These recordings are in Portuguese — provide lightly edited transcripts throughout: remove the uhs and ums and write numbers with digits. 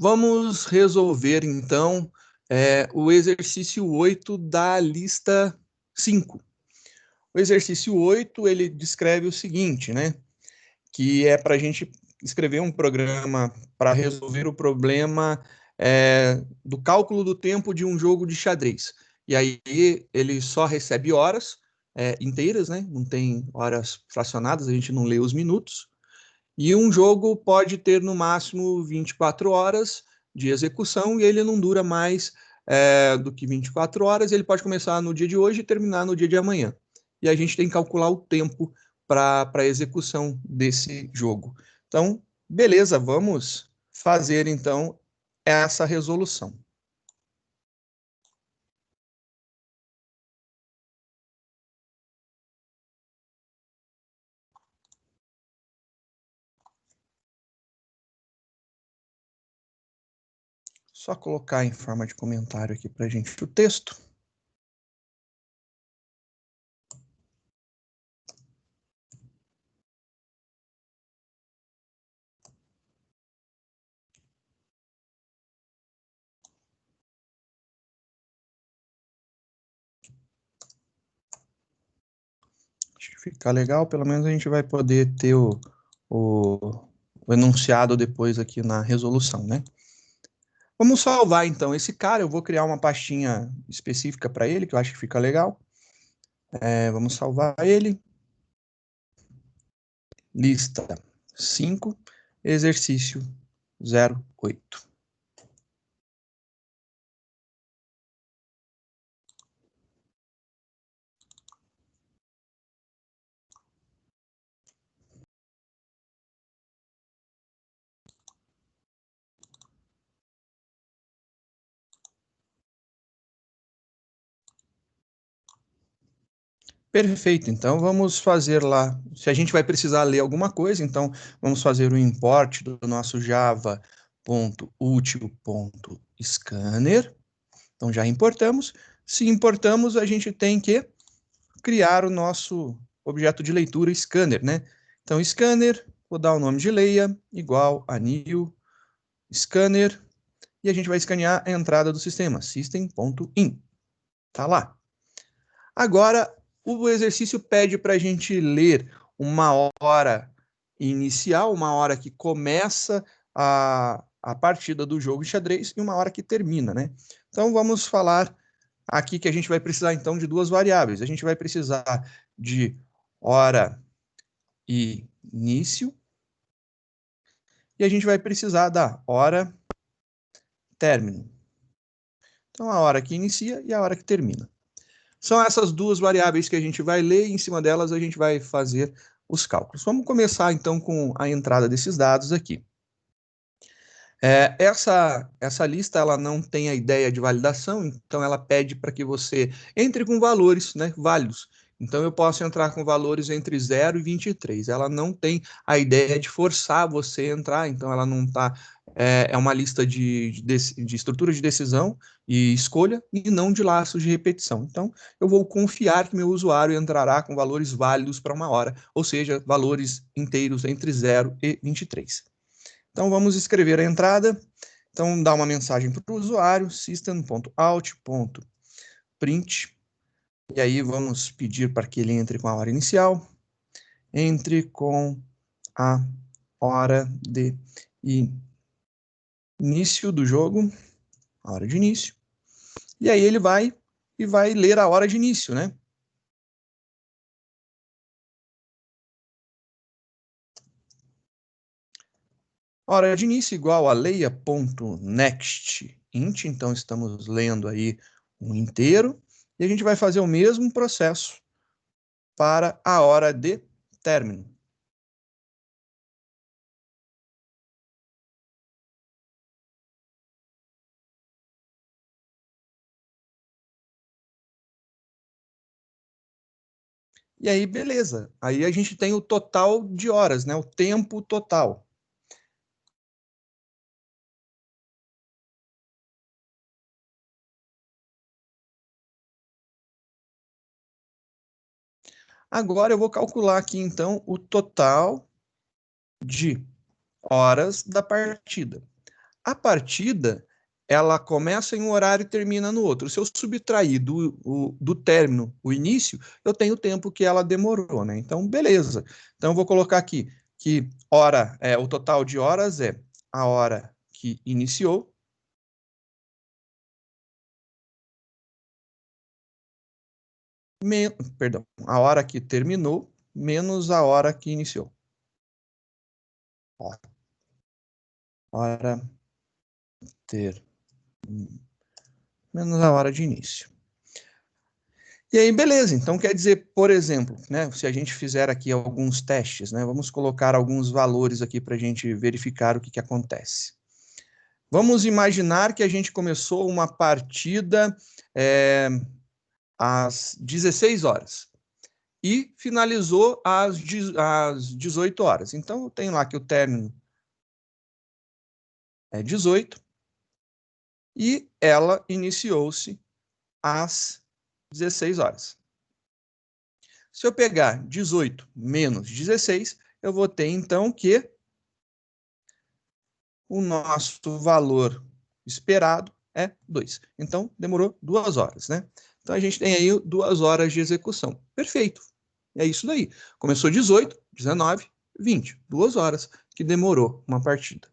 Vamos resolver, então, o exercício 8 da lista 5. O exercício 8, ele descreve o seguinte, né? Que é para a gente escrever um programa para resolver o problema do cálculo do tempo de um jogo de xadrez. E aí ele só recebe horas inteiras, né? Não tem horas fracionadas, a gente não lê os minutos. E um jogo pode ter no máximo 24 horas de execução e ele não dura mais do que 24 horas. Ele pode começar no dia de hoje e terminar no dia de amanhã. E a gente tem que calcular o tempo para a execução desse jogo. Então, beleza, vamos fazer então essa resolução. Só colocar em forma de comentário aqui para a gente o texto. Acho que fica legal, pelo menos a gente vai poder ter o enunciado depois aqui na resolução, né? Vamos salvar então esse cara, eu vou criar uma pastinha específica para ele, que eu acho que fica legal. Vamos salvar ele. Lista 5, exercício 08. Perfeito, então vamos fazer lá. Se a gente vai precisar ler alguma coisa, então vamos fazer o import do nosso java.util.scanner. Então já importamos. Se importamos, a gente tem que criar o nosso objeto de leitura scanner, né? Então scanner, vou dar o nome de leia, igual a new scanner, e a gente vai escanear a entrada do sistema, system.in. Tá lá. Agora, o exercício pede para a gente ler uma hora inicial, uma hora que começa a partida do jogo de xadrez e uma hora que termina, né? Então, vamos falar aqui que a gente vai precisar, então, de duas variáveis. A gente vai precisar de hora e início e a gente vai precisar da hora término. Então, a hora que inicia e a hora que termina. São essas duas variáveis que a gente vai ler e em cima delas a gente vai fazer os cálculos. Vamos começar então com a entrada desses dados aqui. Essa lista ela não tem a ideia de validação, então ela pede para que você entre com valores, né, válidos. Então eu posso entrar com valores entre 0 e 23. Ela não tem a ideia de forçar você a entrar, então ela não está. É uma lista de estrutura de decisão e escolha e não de laços de repetição. Então eu vou confiar que meu usuário entrará com valores válidos para uma hora, ou seja, valores inteiros entre 0 e 23. Então, vamos escrever a entrada. Então, dá uma mensagem para o usuário, system.out.print, e aí vamos pedir para que ele entre com a hora inicial, entre com a hora de início do jogo, a hora de início, e aí ele vai ler a hora de início, né? Hora de início igual a leia.nextInt, então estamos lendo aí um inteiro, e a gente vai fazer o mesmo processo para a hora de término. E aí, beleza. Aí a gente tem o total de horas, né? O tempo total. Agora eu vou calcular aqui, então, o total de horas da partida. A partida, ela começa em um horário e termina no outro. Se eu subtrair do término o início, eu tenho o tempo que ela demorou, né? Então, beleza. Então, eu vou colocar aqui que o total de horas é a hora que iniciou perdão, a hora que terminou menos a hora que iniciou. Ó, hora ter menos a hora de início. E aí, beleza. Então, quer dizer, por exemplo, né, se a gente fizer aqui alguns testes, né, vamos colocar alguns valores aqui para a gente verificar o que acontece. Vamos imaginar que a gente começou uma partida às 16 horas e finalizou às 18 horas. Então, eu tenho lá que o término é 18 e ela iniciou-se às 16 horas. Se eu pegar 18 menos 16, eu vou ter, então, que o nosso valor esperado é 2. Então, demorou 2 horas, né? Então, a gente tem aí 2 horas de execução. Perfeito. É isso daí. Começou 18, 19, 20. 2 horas que demorou uma partida.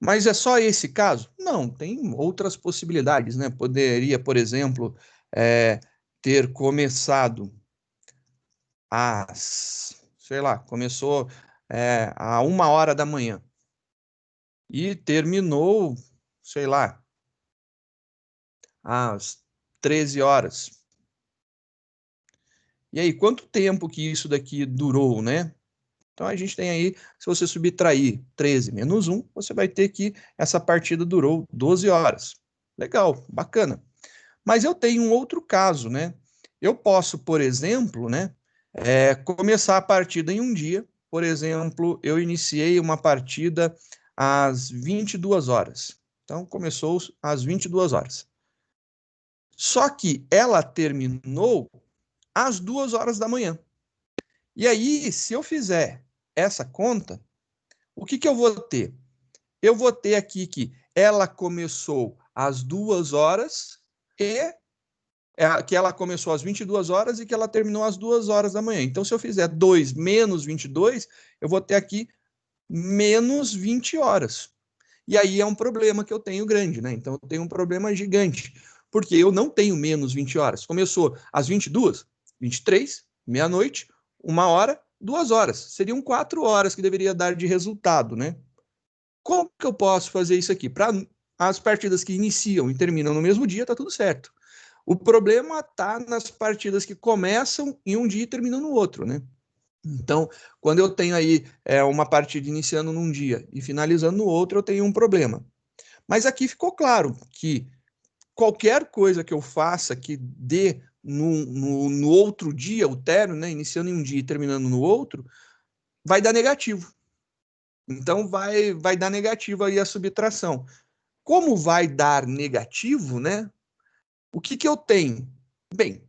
Mas é só esse caso? Não, tem outras possibilidades, né? Poderia, por exemplo, ter começado sei lá, começou a 1 hora da manhã e terminou, sei lá, às 13 horas. E aí, quanto tempo que isso daqui durou, né? Então, a gente tem aí, se você subtrair 13 menos 1, você vai ter que essa partida durou 12 horas. Legal, bacana. Mas eu tenho um outro caso, né? Eu posso, por exemplo, né, começar a partida em um dia. Por exemplo, eu iniciei uma partida às 22 horas. Então, começou às 22 horas. Só que ela terminou às 2 horas da manhã. E aí, se eu fizer essa conta, o que eu vou ter? Eu vou ter aqui que ela começou às 2 horas e que ela começou às 22 horas e que ela terminou às 2 horas da manhã. Então, se eu fizer 2 menos 22, eu vou ter aqui menos 20 horas. E aí é um problema que eu tenho grande, né? Então, eu tenho um problema gigante, porque eu não tenho menos 20 horas. Começou às 22, 23, meia-noite, 1 hora, 2 horas. Seriam 4 horas que deveria dar de resultado, né? Como que eu posso fazer isso aqui? Para as partidas que iniciam e terminam no mesmo dia, tá tudo certo. O problema está nas partidas que começam em um dia e terminam no outro, né? Então, quando eu tenho aí uma partida iniciando num dia e finalizando no outro, eu tenho um problema. Mas aqui ficou claro que qualquer coisa que eu faça que dê no outro dia, o término, né, iniciando em um dia e terminando no outro, vai dar negativo. Então, vai dar negativo aí a subtração. Como vai dar negativo, né? O que eu tenho? Bem,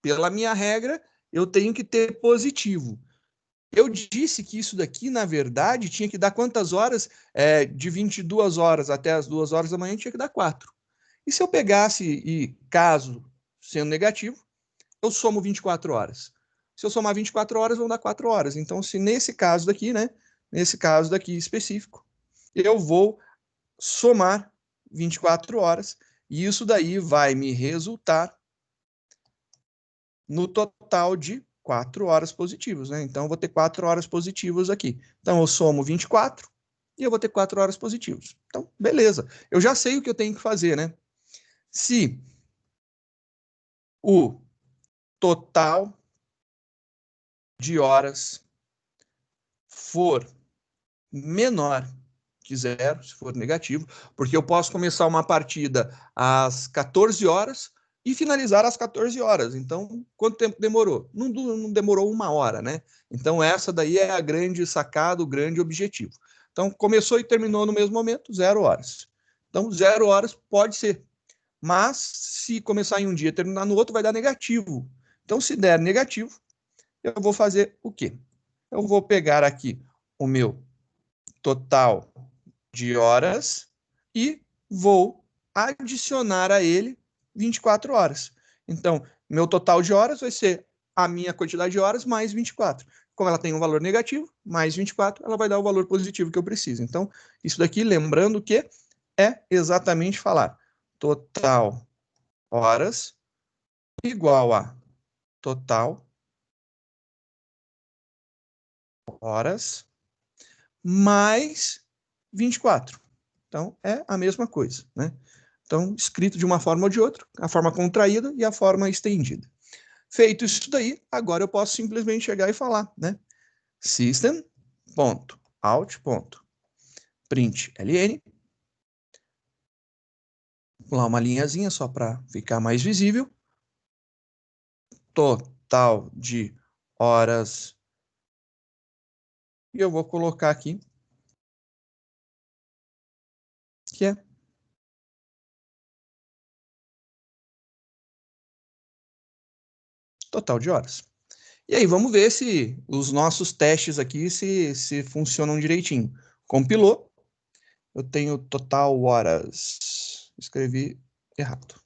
pela minha regra, eu tenho que ter positivo. Eu disse que isso daqui, na verdade, tinha que dar quantas horas? De 22 horas até as 2 horas da manhã, tinha que dar 4. E se eu pegasse e, caso sendo negativo, eu somo 24 horas. Se eu somar 24 horas, vão dar 4 horas. Então, se nesse caso daqui, né? Nesse caso daqui específico, eu vou somar 24 horas e isso daí vai me resultar no total de 4 horas positivas, né? Então, eu vou ter 4 horas positivas aqui. Então, eu somo 24 e eu vou ter 4 horas positivas. Então, beleza. Eu já sei o que eu tenho que fazer, né? Se o total de horas for menor que zero, se for negativo, porque eu posso começar uma partida às 14 horas e finalizar às 14 horas. Então, quanto tempo demorou? Não demorou 1 hora, né? Então, essa daí é a grande sacada, o grande objetivo. Então, começou e terminou no mesmo momento, 0 horas. Então, 0 horas pode ser. Mas, se começar em um dia e terminar no outro, vai dar negativo. Então, se der negativo, eu vou fazer o quê? Eu vou pegar aqui o meu total de horas e vou adicionar a ele 24 horas. Então, meu total de horas vai ser a minha quantidade de horas mais 24. Como ela tem um valor negativo, mais 24, ela vai dar o valor positivo que eu preciso. Então, isso daqui, lembrando que é exatamente falar total horas igual a total horas mais 24. Então, é a mesma coisa, né? Então, escrito de uma forma ou de outra, a forma contraída e a forma estendida. Feito isso daí, agora eu posso simplesmente chegar e falar, né? System.out.println, pular uma linhazinha só para ficar mais visível, total de horas, e eu vou colocar aqui, que é total de horas. E aí, vamos ver se os nossos testes aqui se funcionam direitinho. Compilou, eu tenho total horas. Escrevi errado.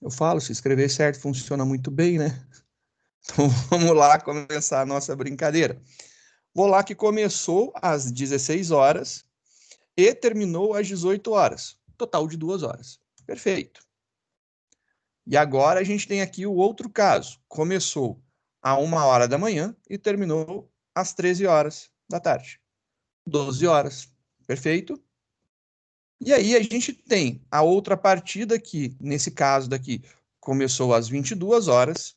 Eu falo, se escrever certo funciona muito bem, né? Então vamos lá começar a nossa brincadeira. Vou lá que começou às 16 horas e terminou às 18 horas. Total de 2 horas. Perfeito. E agora a gente tem aqui o outro caso. Começou a 1 hora da manhã e terminou às 13 horas da tarde. 12 horas. Perfeito? E aí a gente tem a outra partida que, nesse caso daqui, começou às 22 horas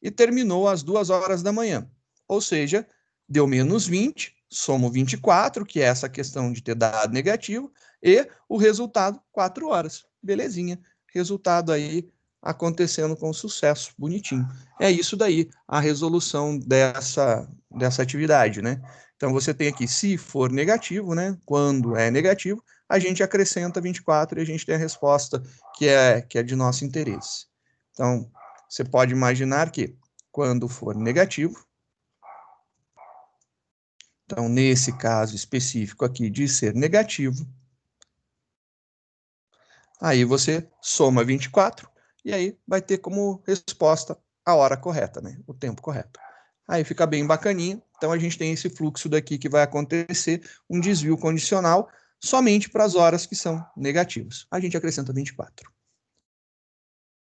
e terminou às 2 horas da manhã. Ou seja, deu menos 20, somo 24, que é essa questão de ter dado negativo, e o resultado, 4 horas. Belezinha. Resultado aí acontecendo com sucesso, bonitinho. É isso daí, a resolução dessa atividade, né? Então, você tem aqui, se for negativo, né? Quando é negativo, a gente acrescenta 24 e a gente tem a resposta que é de nosso interesse. Então, você pode imaginar que, quando for negativo, então, nesse caso específico aqui de ser negativo, aí você soma 24 e aí vai ter como resposta a hora correta, né? O tempo correto. Aí fica bem bacaninha. Então, a gente tem esse fluxo daqui que vai acontecer, um desvio condicional, somente para as horas que são negativas. A gente acrescenta 24.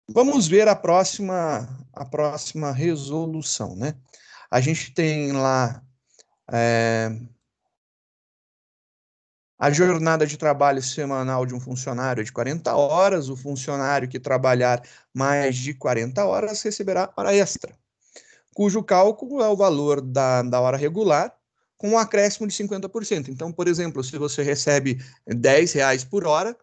Vamos ver a próxima resolução, né? A gente tem lá a jornada de trabalho semanal de um funcionário é de 40 horas. O funcionário que trabalhar mais de 40 horas receberá hora extra, cujo cálculo é o valor da hora regular com um acréscimo de 50%. Então, por exemplo, se você recebe R$ 10 por hora,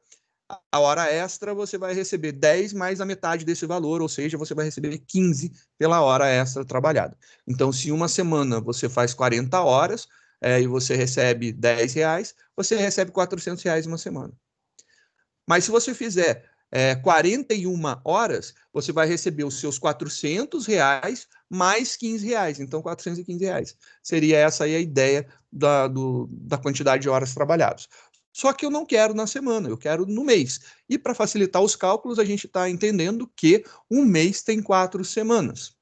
a hora extra você vai receber 10 mais a metade desse valor, ou seja, você vai receber 15 pela hora extra trabalhada. Então, se uma semana você faz 40 horas e você recebe R$ 10, você recebe R$ 400 uma semana. Mas se você fizer 41 horas, você vai receber os seus R$ 400 mais R$ 15. Então, R$ 415. Seria essa aí a ideia da quantidade de horas trabalhadas. Só que eu não quero na semana, eu quero no mês. E para facilitar os cálculos, a gente está entendendo que um mês tem 4 semanas.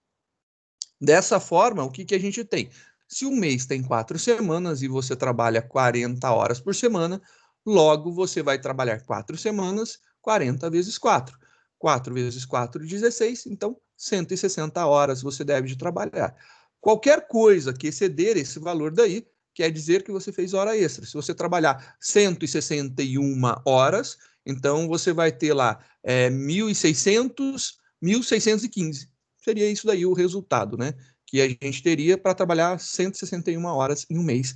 Dessa forma, o que a gente tem? Se um mês tem 4 semanas e você trabalha 40 horas por semana, logo você vai trabalhar 4 semanas, 40 vezes 4. 4 vezes 4, 16, então 160 horas você deve de trabalhar. Qualquer coisa que exceder esse valor daí, quer dizer que você fez hora extra. Se você trabalhar 161 horas, então você vai ter lá 1.600, 1.615. Seria isso daí o resultado, né? Que a gente teria para trabalhar 161 horas em um mês,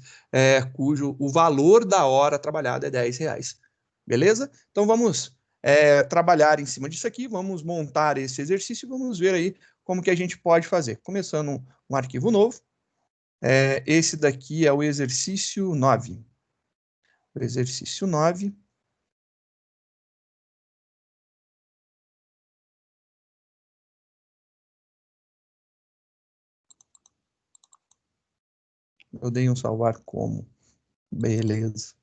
cujo o valor da hora trabalhada é R$ 10. Beleza? Então vamos trabalhar em cima disso aqui, vamos montar esse exercício e vamos ver aí como que a gente pode fazer. Começando um arquivo novo. Esse daqui é o exercício 9. O exercício 9. Eu dei um salvar como. Beleza.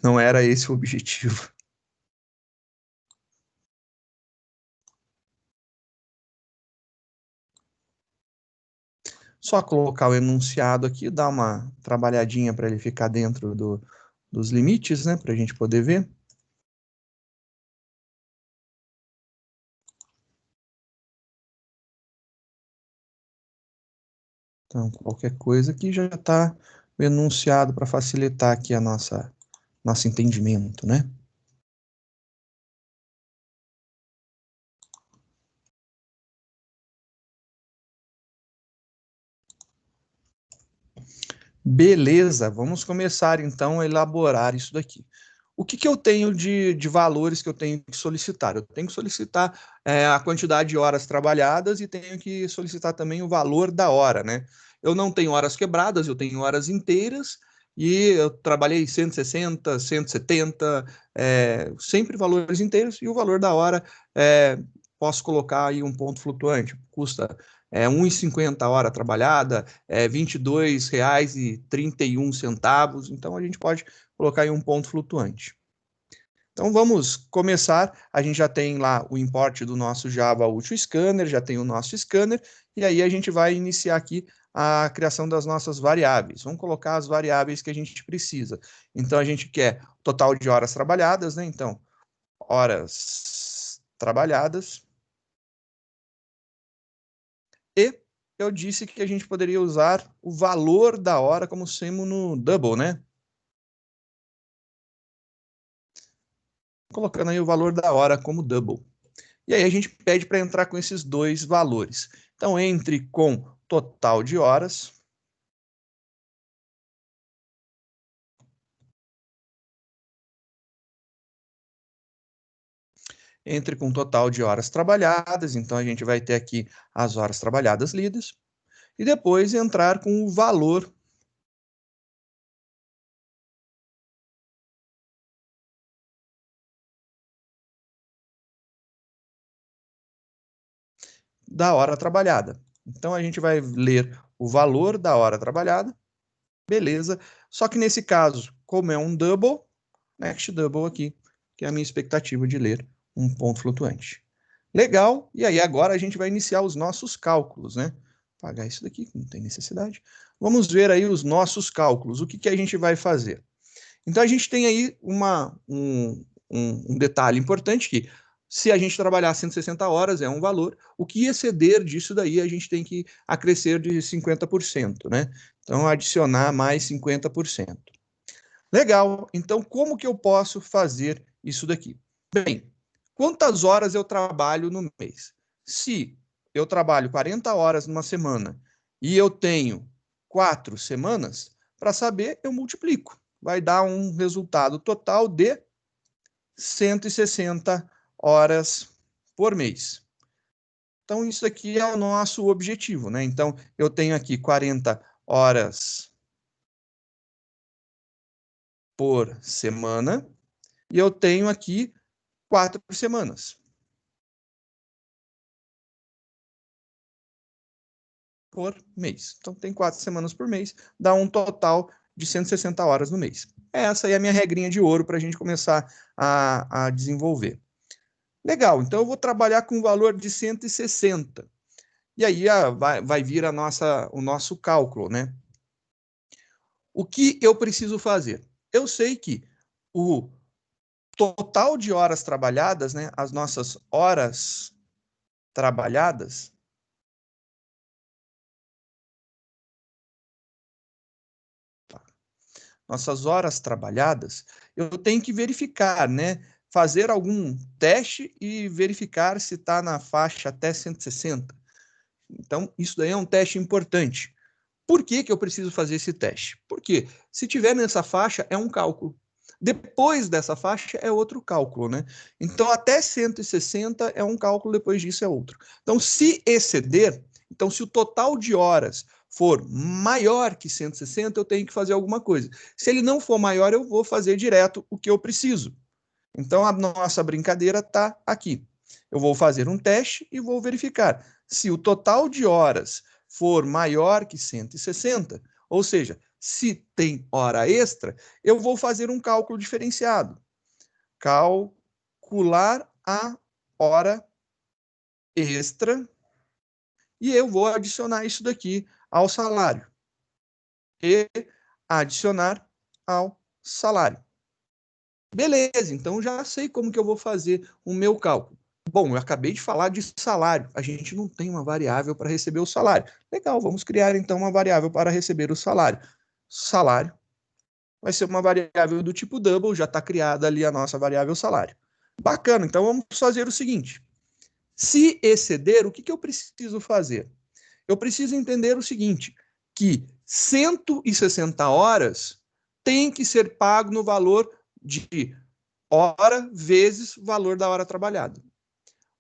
Não era esse o objetivo. Só colocar o enunciado aqui, dar uma trabalhadinha para ele ficar dentro dos limites, né? Para a gente poder ver. Então, qualquer coisa aqui já está o enunciado para facilitar aqui a nosso entendimento, né? Beleza, vamos começar então a elaborar isso daqui. O que eu tenho de valores que eu tenho que solicitar? Eu tenho que solicitar a quantidade de horas trabalhadas e tenho que solicitar também o valor da hora, né? Eu não tenho horas quebradas, eu tenho horas inteiras e eu trabalhei 160, 170, sempre valores inteiros e o valor da hora posso colocar aí um ponto flutuante, custa 1,50 a hora trabalhada, R$ 22,31, então a gente pode colocar aí um ponto flutuante. Então vamos começar, a gente já tem lá o import do nosso Java Util Scanner, já tem o nosso scanner, e aí a gente vai iniciar aqui a criação das nossas variáveis. Vamos colocar as variáveis que a gente precisa. Então a gente quer total de horas trabalhadas, né? Então, horas trabalhadas. E eu disse que a gente poderia usar o valor da hora como sendo no double, né? Colocando aí o valor da hora como double. E aí a gente pede para entrar com esses dois valores. Então, entre com total de horas. Entre com total de horas trabalhadas. Então, a gente vai ter aqui as horas trabalhadas lidas. E depois entrar com o valor da hora trabalhada. Então, a gente vai ler o valor da hora trabalhada. Beleza. Só que nesse caso, como é um double, next double aqui, que é a minha expectativa de ler um ponto flutuante. Legal, e aí agora a gente vai iniciar os nossos cálculos, né? Apagar isso daqui, que não tem necessidade. Vamos ver aí os nossos cálculos, o que a gente vai fazer. Então a gente tem aí um detalhe importante que se a gente trabalhar 160 horas é um valor, o que exceder disso daí a gente tem que acrescer de 50%, né? Então adicionar mais 50%. Legal, então como que eu posso fazer isso daqui? Bem, quantas horas eu trabalho no mês? Se eu trabalho 40 horas numa semana e eu tenho 4 semanas, para saber, eu multiplico. Vai dar um resultado total de 160 horas por mês. Então, isso aqui é o nosso objetivo, né? Então, eu tenho aqui 40 horas por semana e eu tenho aqui 4 semanas por mês. Então, tem 4 semanas por mês, dá um total de 160 horas no mês. Essa aí é a minha regrinha de ouro para a gente começar a desenvolver. Legal, então eu vou trabalhar com um valor de 160. E aí vai vir o nosso cálculo, né? O que eu preciso fazer? Eu sei que o total de horas trabalhadas, né, as nossas horas trabalhadas, nossas horas trabalhadas, eu tenho que verificar, né? Fazer algum teste e verificar se está na faixa até 160. Então, isso daí é um teste importante. Por que eu preciso fazer esse teste? Porque se tiver nessa faixa, é um cálculo. Depois dessa faixa é outro cálculo, né? Então, até 160 é um cálculo, depois disso é outro. Então, se exceder, então se o total de horas for maior que 160, eu tenho que fazer alguma coisa. Se ele não for maior, eu vou fazer direto o que eu preciso. Então, a nossa brincadeira está aqui. Eu vou fazer um teste e vou verificar se o total de horas for maior que 160, ou seja, se tem hora extra, eu vou fazer um cálculo diferenciado. Calcular a hora extra e eu vou adicionar isso daqui ao salário. E adicionar ao salário. Beleza, então já sei como que eu vou fazer o meu cálculo. Bom, eu acabei de falar de salário. A gente não tem uma variável para receber o salário. Legal, vamos criar então uma variável para receber o salário. Salário vai ser uma variável do tipo double, já está criada ali a nossa variável salário. Bacana, então vamos fazer o seguinte. Se exceder, o que eu preciso fazer? Eu preciso entender o seguinte, que 160 horas tem que ser pago no valor de hora vezes o valor da hora trabalhada.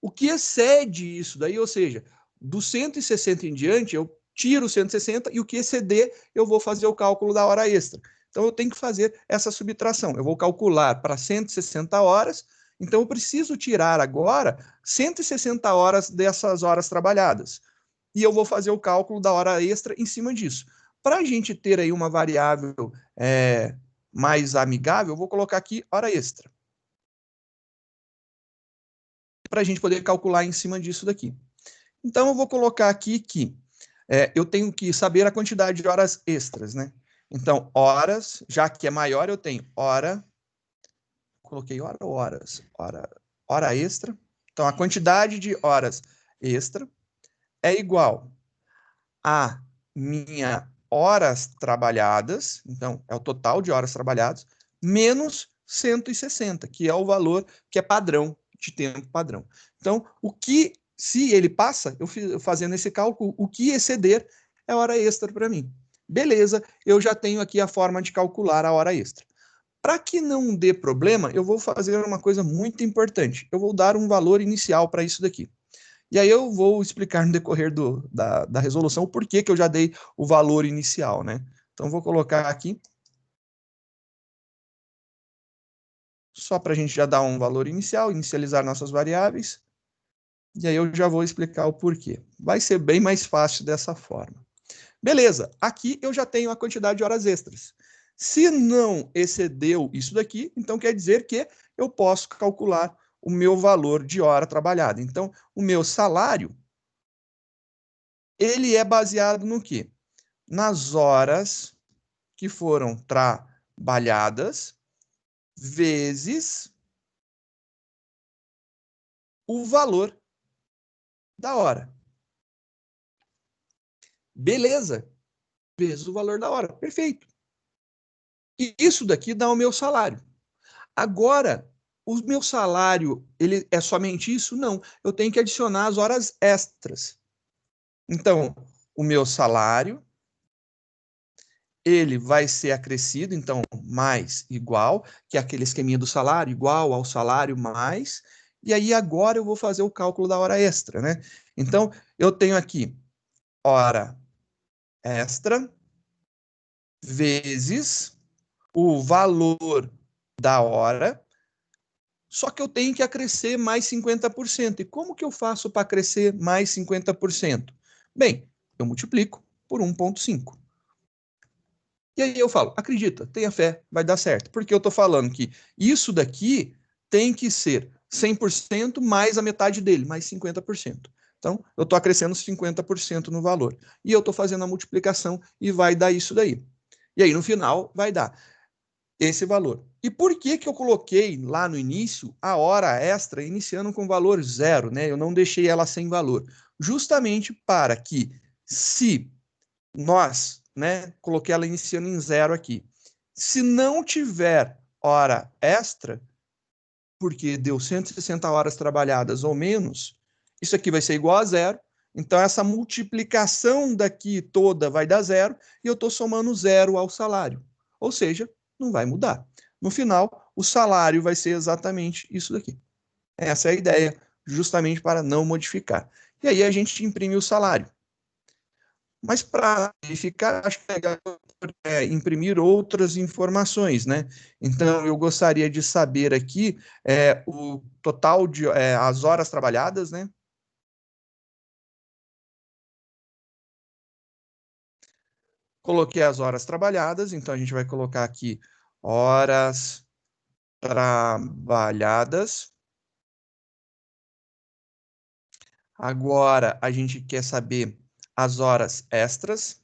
O que excede isso daí, ou seja, do 160 em diante, eu tiro 160 e o que exceder, eu vou fazer o cálculo da hora extra. Então, eu tenho que fazer essa subtração. Eu vou calcular para 160 horas, então eu preciso tirar agora 160 horas dessas horas trabalhadas. E eu vou fazer o cálculo da hora extra em cima disso. Para a gente ter aí uma variável mais amigável, eu vou colocar aqui hora extra. Para a gente poder calcular em cima disso daqui. Então, eu vou colocar aqui que eu tenho que saber a quantidade de horas extras, né? Então, horas, já que é maior, eu tenho hora, coloquei hora ou horas? Hora extra. Então, a quantidade de horas extra é igual a minha horas trabalhadas, então, é o total de horas trabalhadas, menos 160, que é o valor que é padrão, de tempo padrão. Então, se ele passa, eu fazendo esse cálculo, o que exceder é hora extra para mim. Beleza, eu já tenho aqui a forma de calcular a hora extra. Para que não dê problema, eu vou fazer uma coisa muito importante. Eu vou dar um valor inicial para isso daqui. E aí eu vou explicar no decorrer da resolução o porquê que eu já dei o valor inicial, né? Então, vou colocar aqui, só para a gente já dar um valor inicial, inicializar nossas variáveis, e aí eu já vou explicar o porquê. Vai ser bem mais fácil dessa forma. Beleza, aqui eu já tenho a quantidade de horas extras. Se não excedeu isso daqui, então quer dizer que eu posso calcular o meu valor de hora trabalhada. Então, o meu salário, ele é baseado no quê? Nas horas que foram trabalhadas vezes o valor da hora. Beleza, vezes o valor da hora. Perfeito. E isso daqui dá o meu salário. Agora, o meu salário, ele é somente isso? Não. Eu tenho que adicionar as horas extras. Então, o meu salário, ele vai ser acrescido, então, mais igual, que é aquele esqueminha do salário, igual ao salário mais, e aí agora eu vou fazer o cálculo da hora extra, né? Então, eu tenho aqui hora extra vezes o valor da hora, só que eu tenho que acrescer mais 50%. E como que eu faço para crescer mais 50%? Bem, eu multiplico por 1,5. E aí eu falo, acredita, tenha fé, vai dar certo. Porque eu estou falando que isso daqui tem que ser 100% mais a metade dele, mais 50%. Então, eu estou acrescendo 50% no valor. E eu estou fazendo a multiplicação e vai dar isso daí. E aí, no final, vai dar esse valor. E por que que eu coloquei lá no início a hora extra iniciando com valor zero, né? Eu não deixei ela sem valor. Justamente para que, se nós, né, coloquei ela iniciando em zero aqui, se não tiver hora extra, porque deu 160 horas trabalhadas ou menos, isso aqui vai ser igual a zero. Então, essa multiplicação daqui toda vai dar zero e eu estou somando zero ao salário. Ou seja, não vai mudar. No final, o salário vai ser exatamente isso daqui. Essa é a ideia, justamente para não modificar. E aí a gente imprime o salário. Mas para verificar, acho que é legal imprimir outras informações, né? Então, eu gostaria de saber aqui o total de as horas trabalhadas, né? Coloquei as horas trabalhadas, então a gente vai colocar aqui horas trabalhadas. Agora a gente quer saber as horas extras.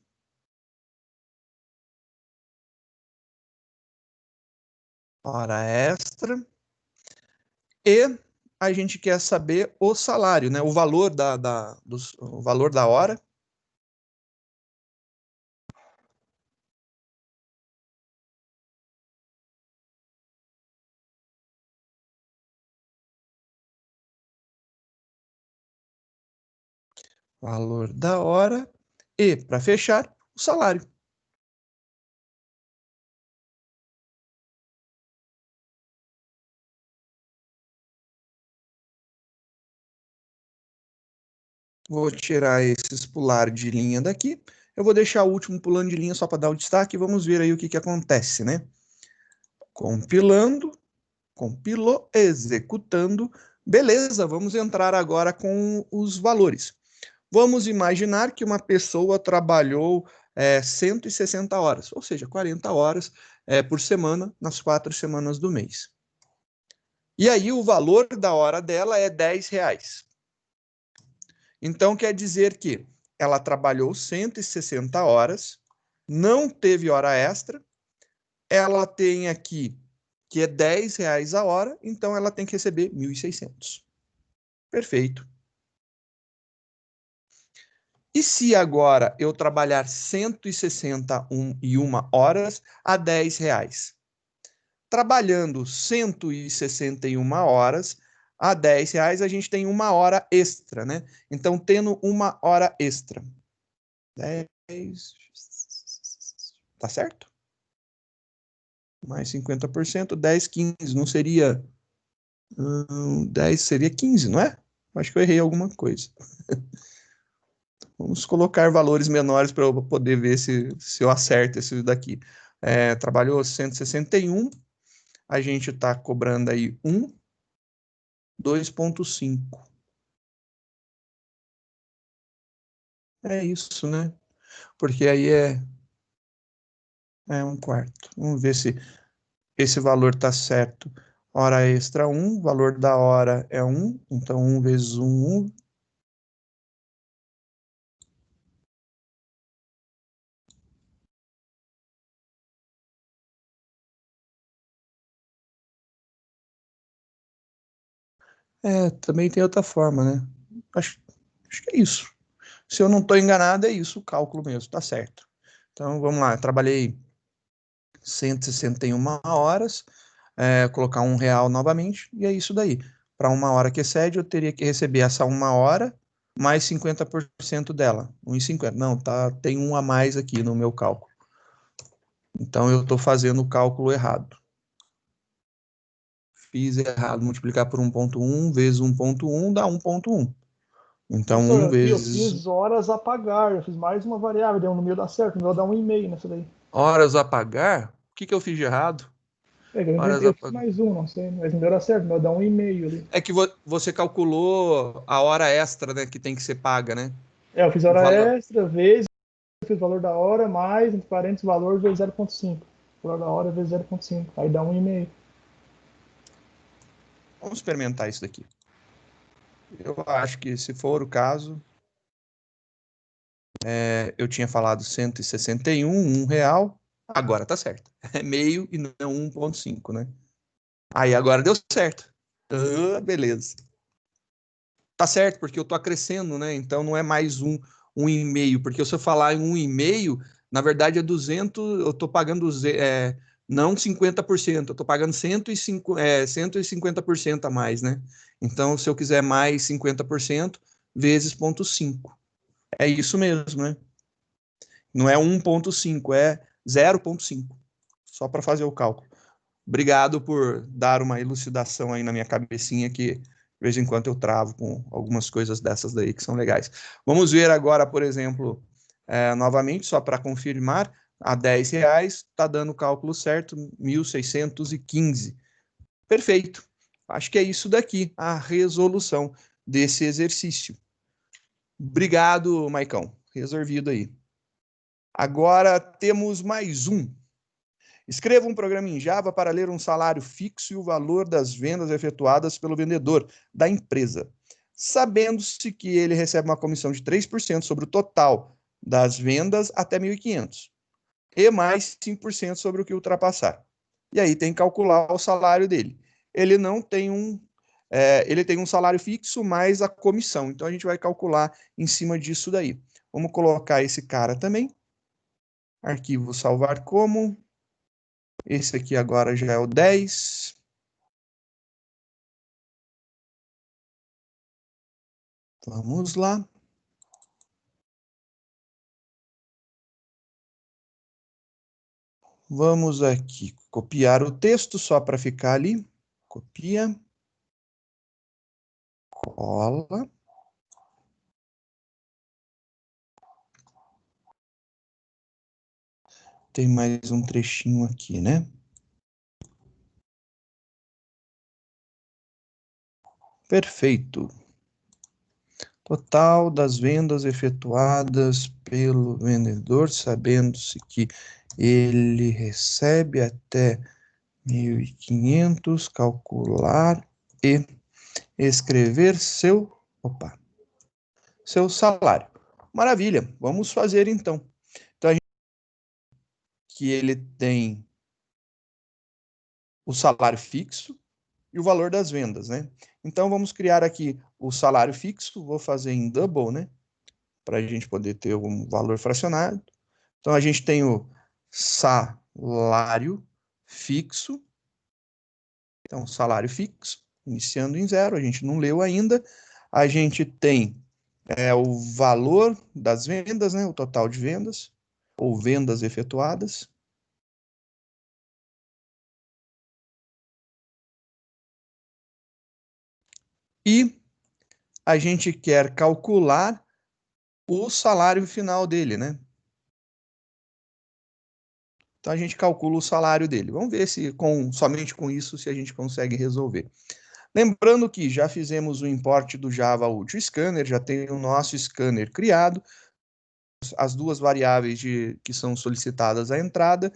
Hora extra. E a gente quer saber o salário, né? O valor o valor da hora. Valor da hora. E, para fechar, o salário. Vou tirar esses pular de linha daqui. Eu vou deixar o último pulando de linha só para dar o destaque. Vamos ver aí o que acontece, né? Compilando, compilou, executando. Beleza, vamos entrar agora com os valores. Vamos imaginar que uma pessoa trabalhou 160 horas, ou seja, 40 horas por semana nas 4 semanas do mês. E aí o valor da hora dela é R$10. Então quer dizer que ela trabalhou 160 horas, não teve hora extra, ela tem aqui que é R$10 a hora, então ela tem que receber 1.600. Perfeito. E se agora eu trabalhar 161 horas a R$10? Trabalhando 161 horas a R$10, a gente tem uma hora extra, né? Então, tendo uma hora extra. 10. Tá certo? Mais 50%, 10, 15. Não seria 10, seria 15, não é? Acho que eu errei alguma coisa. Vamos colocar valores menores para eu poder ver se eu acerto esse daqui. Trabalhou 161, a gente está cobrando aí 2,5. É isso, né? Porque aí é um quarto. Vamos ver se esse valor está certo. Hora extra 1, valor da hora é 1, então 1 vezes 1, 1. Também tem outra forma, né? Acho que é isso. Se eu não estou enganado, é isso o cálculo mesmo, tá certo. Então, vamos lá, eu trabalhei 161 horas, colocar R$1 novamente, e é isso daí. Para uma hora que excede, eu teria que receber essa uma hora mais 50% dela, 1,50. Não, tem um a mais aqui no meu cálculo. Então, eu estou fazendo o cálculo errado. Fiz errado, multiplicar por 1,1 vezes 1,1 dá 1,1. Então, Professor, 1 aqui eu vezes fiz horas a pagar, eu fiz mais uma variável, deu no meu dá certo, no meu dá 1,5 nessa daí. horas a pagar. O que eu fiz de errado? É que eu Horas inventei, a eu fiz pagar. mais um, não sei, mas no meu dá certo, no meu dá 1,5 ali. É que você calculou a hora extra, né, que tem que ser paga, né? Eu fiz O hora valor. extra, vezes, eu fiz o valor da hora, mais, entre parênteses, valor vezes 0,5. Valor da hora vezes 0,5, aí dá 1,5. Vamos experimentar isso daqui. Eu acho que, se for o caso, eu tinha falado 161, R$1. Agora tá certo. É meio e não 1,5, né? Aí agora deu certo. Beleza. Tá certo, porque eu tô acrescendo, né? Então não é mais um e meio, porque se eu falar em um e meio, na verdade é 200, eu tô pagando não 50%, eu tô pagando 150% a mais, né? Então, se eu quiser mais 50%, vezes 0,5. É isso mesmo, né? Não é 1,5, é 0,5. Só para fazer o cálculo. Obrigado por dar uma elucidação aí na minha cabecinha que de vez em quando eu travo com algumas coisas dessas daí que são legais. Vamos ver agora, por exemplo, novamente, só para confirmar, a R$10 está dando o cálculo certo, 1.615. Perfeito. Acho que é isso daqui, a resolução desse exercício. Obrigado, Maicão. Resolvido aí. Agora temos mais um. Escreva um programa em Java para ler um salário fixo e o valor das vendas efetuadas pelo vendedor da empresa, sabendo-se que ele recebe uma comissão de 3% sobre o total das vendas até 1.500 e mais 5% sobre o que ultrapassar. E aí tem que calcular o salário dele. Ele não tem ele tem um salário fixo mais a comissão. Então a gente vai calcular em cima disso daí. Vamos colocar esse cara também. Arquivo salvar como. Esse aqui agora já é o 10. Vamos lá. Vamos aqui copiar o texto só para ficar ali. Copia. Cola. Tem mais um trechinho aqui, né? Perfeito. Total das vendas efetuadas pelo vendedor, sabendo-se que ele recebe até 1.500, calcular e escrever seu salário. Maravilha, vamos fazer então. Então, a gente que ele tem o salário fixo e o valor das vendas, né? Então, vamos criar aqui o salário fixo, vou fazer em double, né? Para a gente poder ter um valor fracionado. Então, a gente tem o salário fixo. Então, salário fixo, iniciando em 0, a gente não leu ainda. A gente tem o valor das vendas, né? O total de vendas, ou vendas efetuadas. E a gente quer calcular o salário final dele, né? Então, a gente calcula o salário dele. Vamos ver se somente com isso se a gente consegue resolver. Lembrando que já fizemos o import do Java Util Scanner, já tem o nosso scanner criado, as duas variáveis que são solicitadas à entrada,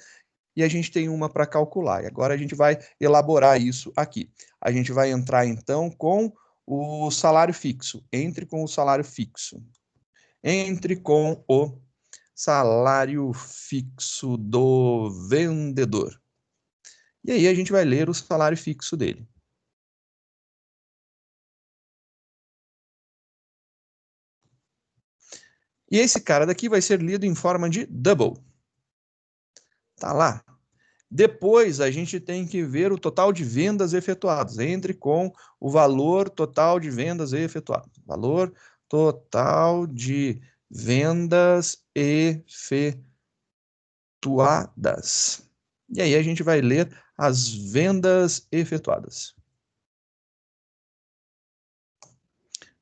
e a gente tem uma para calcular. E agora a gente vai elaborar isso aqui. A gente vai entrar, então, com o salário fixo. Entre com o salário fixo. Entre com o salário fixo do vendedor. E aí a gente vai ler o salário fixo dele. E esse cara daqui vai ser lido em forma de double. Tá lá. Depois, a gente tem que ver o total de vendas efetuadas. Entre com o valor total de vendas efetuadas. Valor total de vendas efetuadas. E aí a gente vai ler as vendas efetuadas.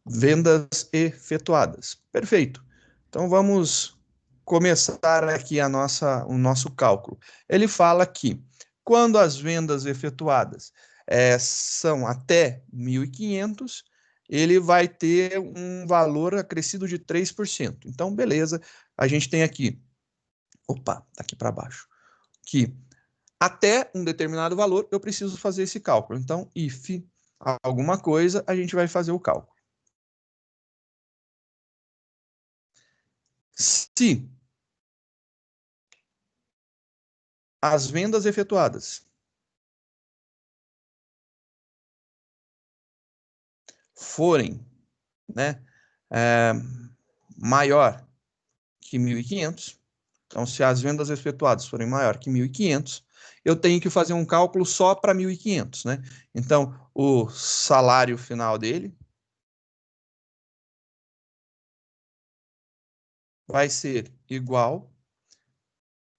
Vendas efetuadas. Perfeito. Então, vamos começar aqui o nosso cálculo. Ele fala que quando as vendas efetuadas são até 1.500, ele vai ter um valor acrescido de 3%. Então, beleza, a gente tem aqui, tá aqui para baixo, que até um determinado valor eu preciso fazer esse cálculo. Então, if alguma coisa, a gente vai fazer o cálculo. Se as vendas efetuadas forem, né, maior que 1.500, então se as vendas efetuadas forem maior que 1.500, eu tenho que fazer um cálculo só para 1.500, né? Então, o salário final dele vai ser igual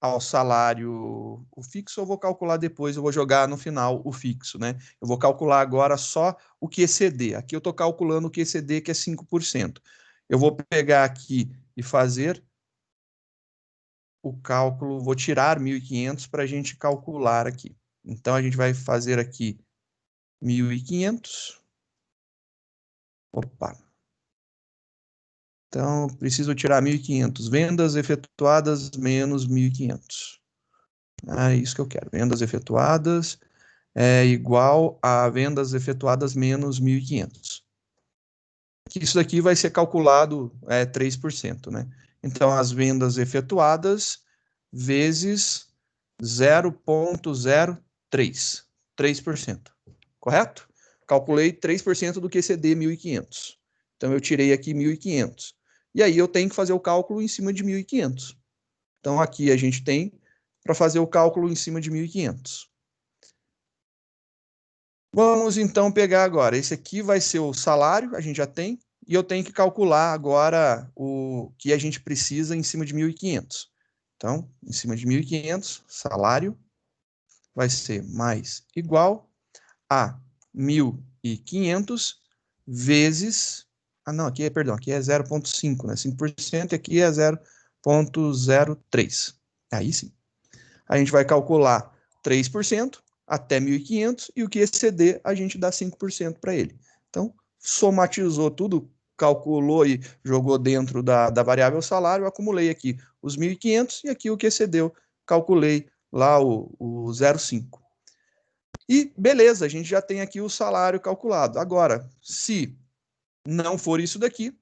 ao salário, o fixo eu vou calcular depois, eu vou jogar no final o fixo, né? Eu vou calcular agora só o QCD. Aqui eu estou calculando o QCD, que é 5%. Eu vou pegar aqui e fazer o cálculo, vou tirar 1.500 para a gente calcular aqui. Então, a gente vai fazer aqui 1.500. Opa. Então, preciso tirar 1.500. Vendas efetuadas menos 1.500. É isso que eu quero. Vendas efetuadas é igual a vendas efetuadas menos 1.500. Isso daqui vai ser calculado 3%, né? Então, as vendas efetuadas vezes 0,03, 3%, correto? Calculei 3% do QCD 1.500. Então, eu tirei aqui 1.500. E aí, eu tenho que fazer o cálculo em cima de 1.500. Então, aqui a gente tem para fazer o cálculo em cima de 1.500. Vamos, então, pegar agora. Esse aqui vai ser o salário, a gente já tem, e eu tenho que calcular agora o que a gente precisa em cima de 1.500. Então, em cima de 1.500, salário vai ser mais igual a 1.500 vezes... Ah, não, aqui é 0,5, né? 5%, e aqui é 0,03. Aí sim. A gente vai calcular 3% até 1.500 e o que exceder a gente dá 5% para ele. Então, somatizou tudo, calculou e jogou dentro da variável salário, acumulei aqui os 1.500 e aqui o que excedeu, calculei lá o 0,5. E beleza, a gente já tem aqui o salário calculado. Agora, se não for isso daqui,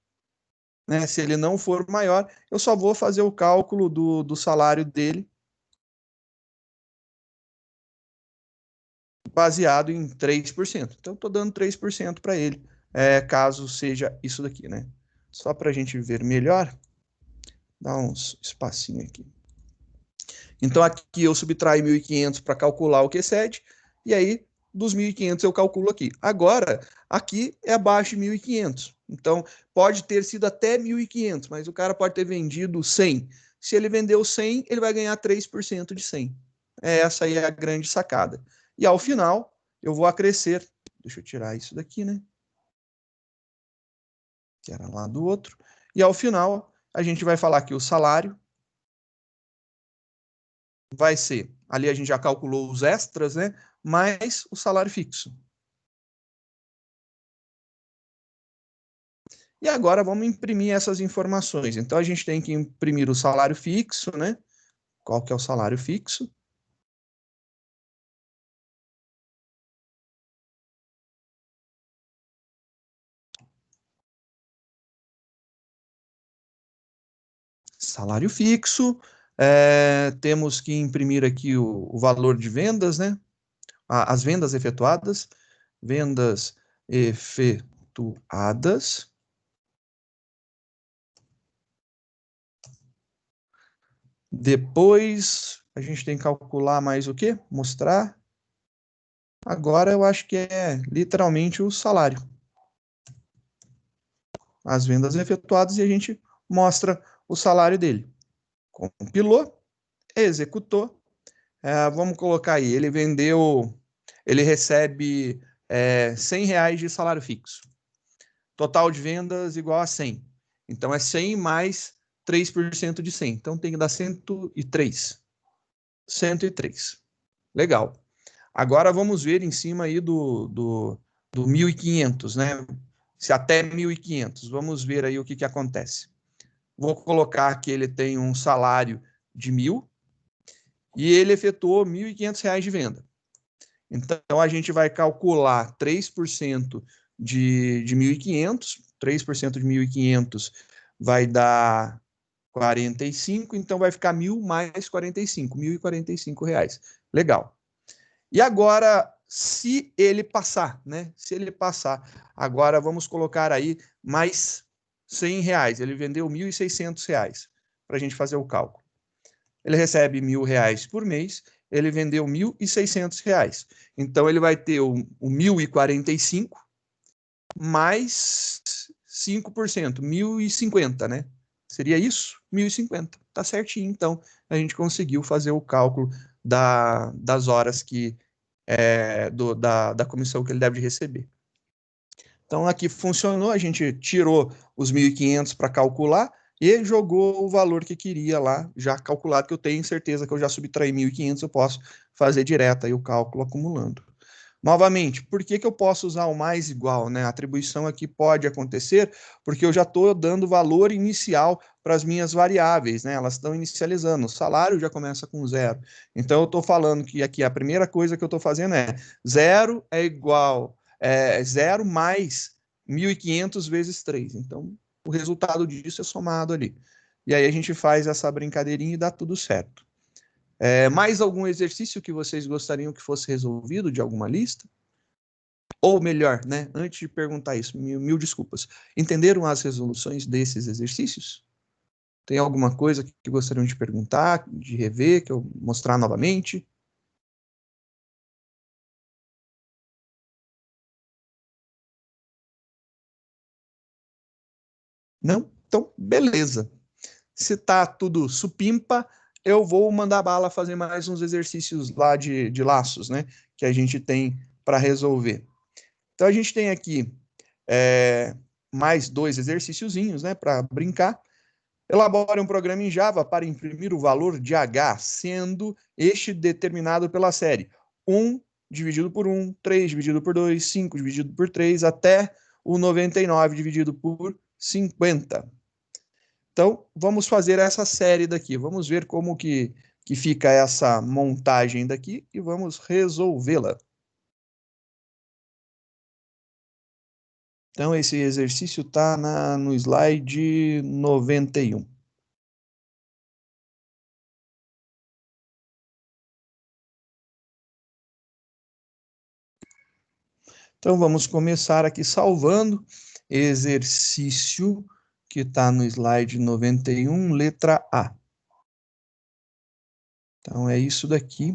né, se ele não for maior, eu só vou fazer o cálculo do salário dele baseado em 3%. Então, estou dando 3% para ele, caso seja isso daqui, né? Só para a gente ver melhor, dá uns espacinho aqui. Então, aqui eu subtraio 1.500 para calcular o que excede, e aí, dos 1.500 eu calculo aqui. Agora, aqui é abaixo de 1.500. Então, pode ter sido até 1.500, mas o cara pode ter vendido 100. Se ele vendeu 100, ele vai ganhar 3% de 100. Essa aí é a grande sacada. E ao final, eu vou acrescer. Deixa eu tirar isso daqui, né? Que era lá do outro. E ao final, a gente vai falar que o salário vai ser, ali a gente já calculou os extras, né? Mais o salário fixo. E agora vamos imprimir essas informações. Então a gente tem que imprimir o salário fixo, né? Qual que é o salário fixo? Salário fixo. Temos que imprimir aqui o valor de vendas, né? As vendas efetuadas. Vendas efetuadas. Depois, a gente tem que calcular mais o quê? Mostrar. Agora, eu acho que é literalmente o salário. As vendas efetuadas e a gente mostra o salário dele. Compilou, executou. Vamos colocar aí, ele vendeu, ele recebe R$100 de salário fixo. Total de vendas igual a 100. Então, é 100 mais 3% de 100. Então, tem que dar 103. 103. Legal. Agora, vamos ver em cima aí do 1.500, né? Se até 1.500. Vamos ver aí o que acontece. Vou colocar que ele tem um salário de 1.000 e ele efetuou R$1.500 de venda. Então, a gente vai calcular 3% de 1.500. 3% de 1.500 vai dar 45, então vai ficar 1.000 mais 45, R$1.045. Legal. E agora, se ele passar, né? Se ele passar, agora vamos colocar aí mais R$100. Ele vendeu R$1.600 para a gente fazer o cálculo. Ele recebe R$1.000 por mês, ele vendeu R$1.600. Então, ele vai ter o 1.045 mais 5%, 1.050, né? Seria isso? 1.050. Tá certinho, então. A gente conseguiu fazer o cálculo das horas que da comissão que ele deve receber. Então, aqui funcionou, a gente tirou os 1.500 para calcular e jogou o valor que queria lá, já calculado, que eu tenho certeza que eu já subtraí 1.500, eu posso fazer direto aí o cálculo acumulando. Novamente, por que eu posso usar o mais igual, né? A atribuição aqui pode acontecer porque eu já estou dando valor inicial para as minhas variáveis, né? Elas estão inicializando. O salário já começa com 0. Então, eu estou falando que aqui a primeira coisa que eu estou fazendo é 0 é igual, 0 mais 1.500 vezes 3. Então, o resultado disso é somado ali. E aí a gente faz essa brincadeirinha e dá tudo certo. Mais algum exercício que vocês gostariam que fosse resolvido de alguma lista? Ou melhor, né, antes de perguntar isso, mil desculpas. Entenderam as resoluções desses exercícios? Tem alguma coisa que gostariam de perguntar, de rever, que eu mostrar novamente? Não? Então, beleza. Se tá tudo supimpa, eu vou mandar bala fazer mais uns exercícios lá de laços, né? Que a gente tem para resolver. Então, a gente tem aqui mais 2 exercíciozinhos, né? Para brincar. Elabore um programa em Java para imprimir o valor de H, sendo este determinado pela série 1 dividido por 1, 3 dividido por 2, 5 dividido por 3, até o 99 dividido por 50. Então, vamos fazer essa série daqui. Vamos ver como que fica essa montagem daqui e vamos resolvê-la. Então, esse exercício está no slide 91. Então, vamos começar aqui salvando exercício que está no slide 91, letra A. Então, é isso daqui.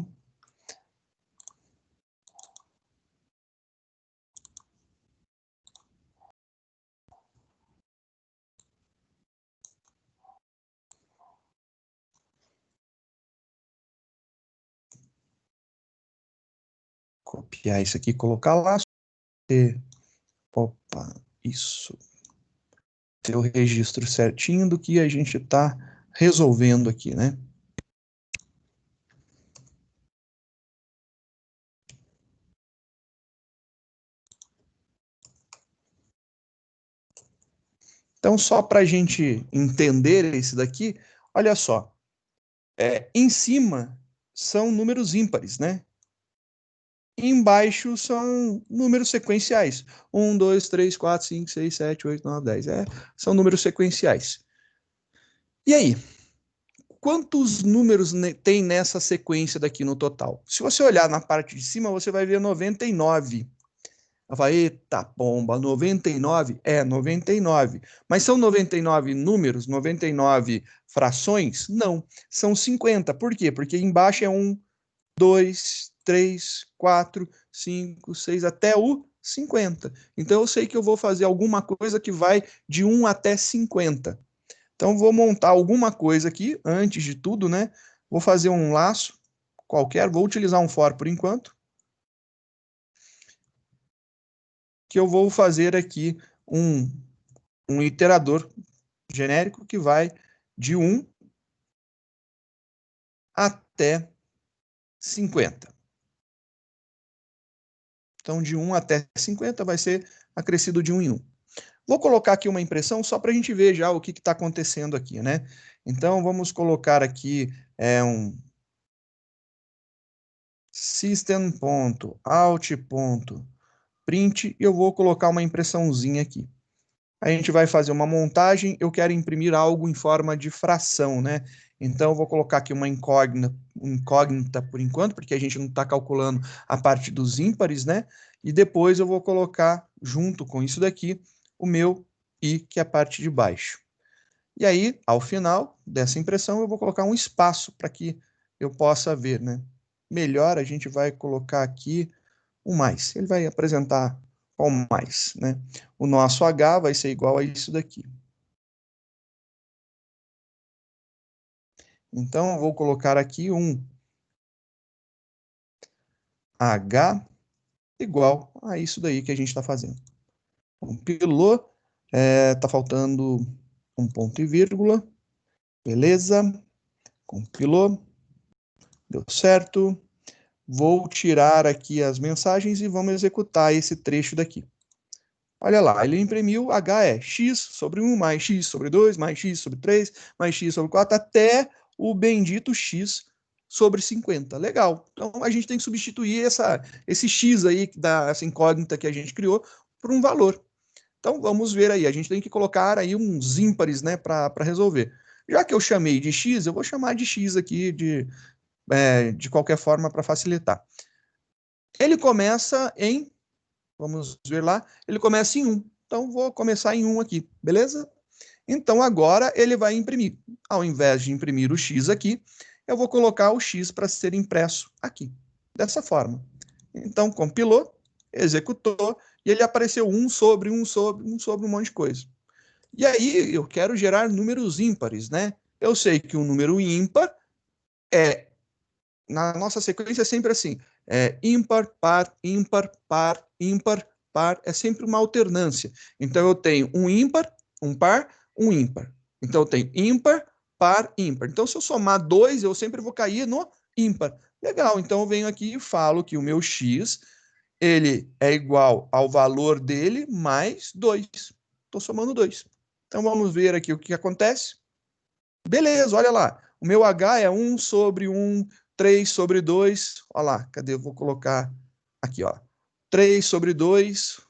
Copiar isso aqui, colocar lá. Opa, isso. Ter o registro certinho do que a gente está resolvendo aqui, né? Então, só para a gente entender esse daqui, olha só. Em cima são números ímpares, né? Embaixo são números sequenciais. 1, 2, 3, 4, 5, 6, 7, 8, 9, 10. São números sequenciais. E aí? Quantos números tem nessa sequência daqui no total? Se você olhar na parte de cima, você vai ver 99. Eu falei, eita pomba, 99? 99. Mas são 99 números, 99 frações? Não, são 50. Por quê? Porque embaixo é 1, 2, 3, 4, 5, 6, até o 50. Então eu sei que eu vou fazer alguma coisa que vai de 1 até 50. Então vou montar alguma coisa aqui, antes de tudo, né? Vou fazer um laço qualquer, vou utilizar um for por enquanto, que eu vou fazer aqui um iterador genérico que vai de 1 até 50. Então, de 1 até 50 vai ser acrescido de 1 em 1. Vou colocar aqui uma impressão só para a gente ver já o que está acontecendo aqui, né? Então, vamos colocar aqui um system.out.print e eu vou colocar uma impressãozinha aqui. A gente vai fazer uma montagem, eu quero imprimir algo em forma de fração, né? Então, eu vou colocar aqui uma incógnita por enquanto, porque a gente não está calculando a parte dos ímpares, né? E depois eu vou colocar, junto com isso daqui, o meu i, que é a parte de baixo. E aí, ao final dessa impressão, eu vou colocar um espaço para que eu possa ver, né? Melhor, a gente vai colocar aqui um mais. Ele vai apresentar qual mais, né? O nosso H vai ser igual a isso daqui. Então, eu vou colocar aqui um H igual a isso daí que a gente está fazendo. Compilou, tá faltando um ponto e vírgula, beleza, compilou, deu certo, Vou tirar aqui as mensagens e vamos executar esse trecho daqui. Olha lá, ele imprimiu, H é x sobre 1 mais x sobre 2 mais x sobre 3 mais x sobre 4 até o bendito x sobre 50. Legal. Então, a gente tem que substituir esse x aí, essa incógnita que a gente criou, por um valor. Então, vamos ver aí. A gente tem que colocar aí uns ímpares, né, para resolver. Já que eu chamei de x, eu vou chamar de x aqui de qualquer forma para facilitar. Ele começa em, vamos ver lá, ele começa em 1. Então, vou começar em 1 aqui, beleza? Então, agora ele vai imprimir. Ao invés de imprimir o x aqui, eu vou colocar o x para ser impresso aqui, dessa forma. Então, compilou, executou, e ele apareceu 1 sobre 1 sobre 1 sobre um monte de coisa. E aí, eu quero gerar números ímpares, né? Eu sei que um número ímpar na nossa sequência é sempre assim, ímpar, par, ímpar, par, ímpar, par, é sempre uma alternância. Então, eu tenho um ímpar, um par, um ímpar. Então, eu tenho ímpar, par, ímpar. Então, se eu somar 2, eu sempre vou cair no ímpar. Legal, então eu venho aqui e falo que o meu x, ele é igual ao valor dele mais 2. Estou somando 2. Então, vamos ver aqui o que acontece. Beleza, olha lá. O meu H é 1 sobre 1, 3 sobre 2. Olha lá, cadê? Eu vou colocar aqui, ó. 3 sobre 2.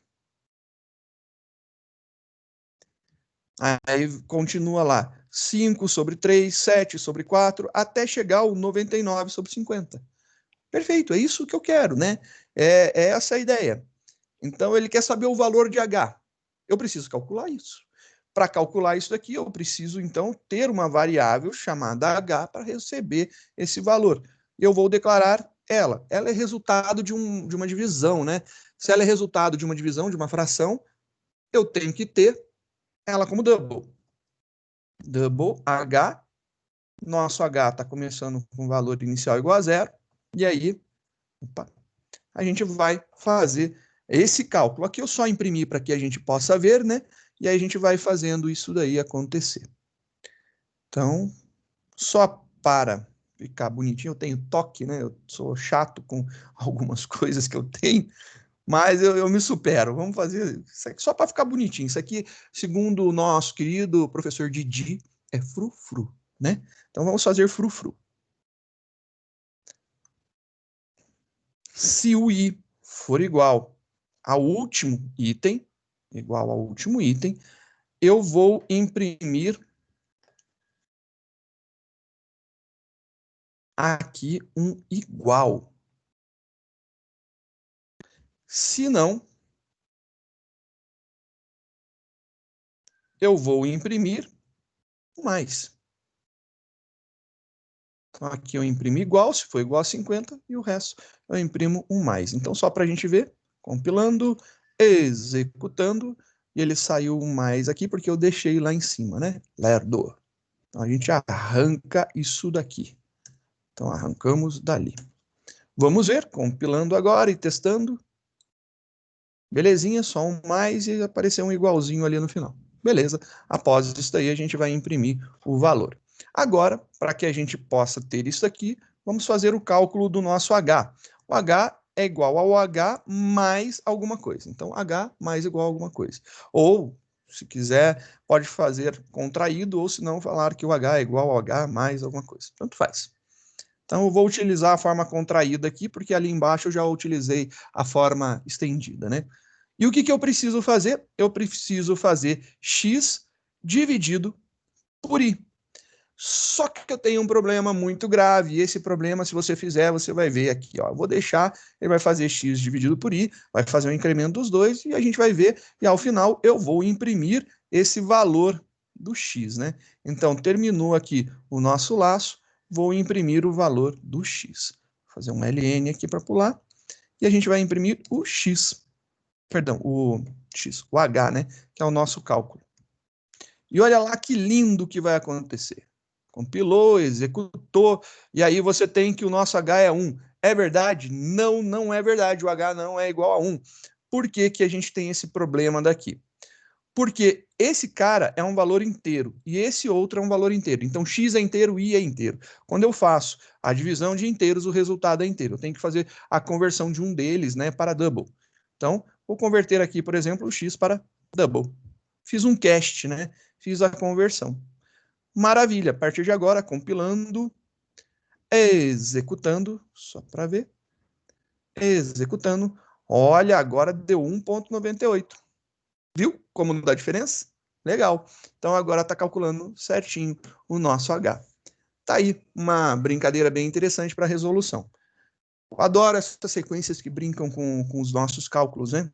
Aí continua lá. 5 sobre 3, 7 sobre 4, até chegar ao 99 sobre 50. Perfeito, é isso que eu quero, né? É essa a ideia. Então, ele quer saber o valor de H. Eu preciso calcular isso. Para calcular isso daqui, eu preciso, então, ter uma variável chamada H para receber esse valor. Eu vou declarar ela. Ela é resultado de uma divisão, né? Se ela é resultado de uma divisão, de uma fração, eu tenho que ter ela como double. Double H. Nosso H está começando com valor inicial igual a 0. E aí, opa, a gente vai fazer esse cálculo. Aqui eu só imprimi para que a gente possa ver, né? E aí a gente vai fazendo isso daí acontecer. Então, só para ficar bonitinho, eu tenho toque, né? Eu sou chato com algumas coisas que eu tenho, mas eu me supero. Vamos fazer isso aqui só para ficar bonitinho. Isso aqui, segundo o nosso querido professor Didi, é frufru, né? Então vamos fazer frufru. Se o i for igual ao último item, eu vou imprimir aqui um igual. Se não, eu vou imprimir mais. Então, aqui eu imprimo igual, se for igual a 50, e o resto eu imprimo um mais. Então, só para a gente ver, compilando, executando, e ele saiu um mais aqui, porque eu deixei lá em cima, né? Lerdo. Então, a gente arranca isso daqui. Então, arrancamos dali. Vamos ver, compilando agora e testando. Belezinha, só um mais e apareceu um igualzinho ali no final. Beleza, após isso daí a gente vai imprimir o valor. Agora, para que a gente possa ter isso aqui, vamos fazer o cálculo do nosso H. O H é igual ao H mais alguma coisa. Então, H mais igual a alguma coisa. Ou, se quiser, pode fazer contraído, ou se não, falar que o H é igual ao H mais alguma coisa. Tanto faz. Então, eu vou utilizar a forma contraída aqui, porque ali embaixo eu já utilizei a forma estendida, né? E o que eu preciso fazer? Eu preciso fazer x dividido por i. Só que eu tenho um problema muito grave, e esse problema, se você fizer, você vai ver aqui, ó. Eu vou deixar, ele vai fazer x dividido por i, vai fazer um incremento dos dois, e a gente vai ver, e ao final eu vou imprimir esse valor do x, né? Então, terminou aqui o nosso laço, vou imprimir o valor do x. Vou fazer um ln aqui para pular, e a gente vai imprimir o x. Perdão, o x, o h, né? Que é o nosso cálculo. E olha lá que lindo que vai acontecer. Compilou, executou, e aí você tem que o nosso h é 1. É verdade? Não, não é verdade. O h não é igual a 1. Por que que a gente tem esse problema daqui? Porque esse cara é um valor inteiro e esse outro é um valor inteiro. Então, x é inteiro, y é inteiro. Quando eu faço a divisão de inteiros, o resultado é inteiro. Eu tenho que fazer a conversão de um deles, né, para double. Então, vou converter aqui, por exemplo, o x para double. Fiz um cast, né? Fiz a conversão. Maravilha. A partir de agora, compilando, executando, só para ver. Executando. Olha, agora deu 1,98. Viu como dá diferença? Legal. Então agora está calculando certinho o nosso H. Tá aí uma brincadeira bem interessante para resolução. Eu adoro essas sequências que brincam com os nossos cálculos, né?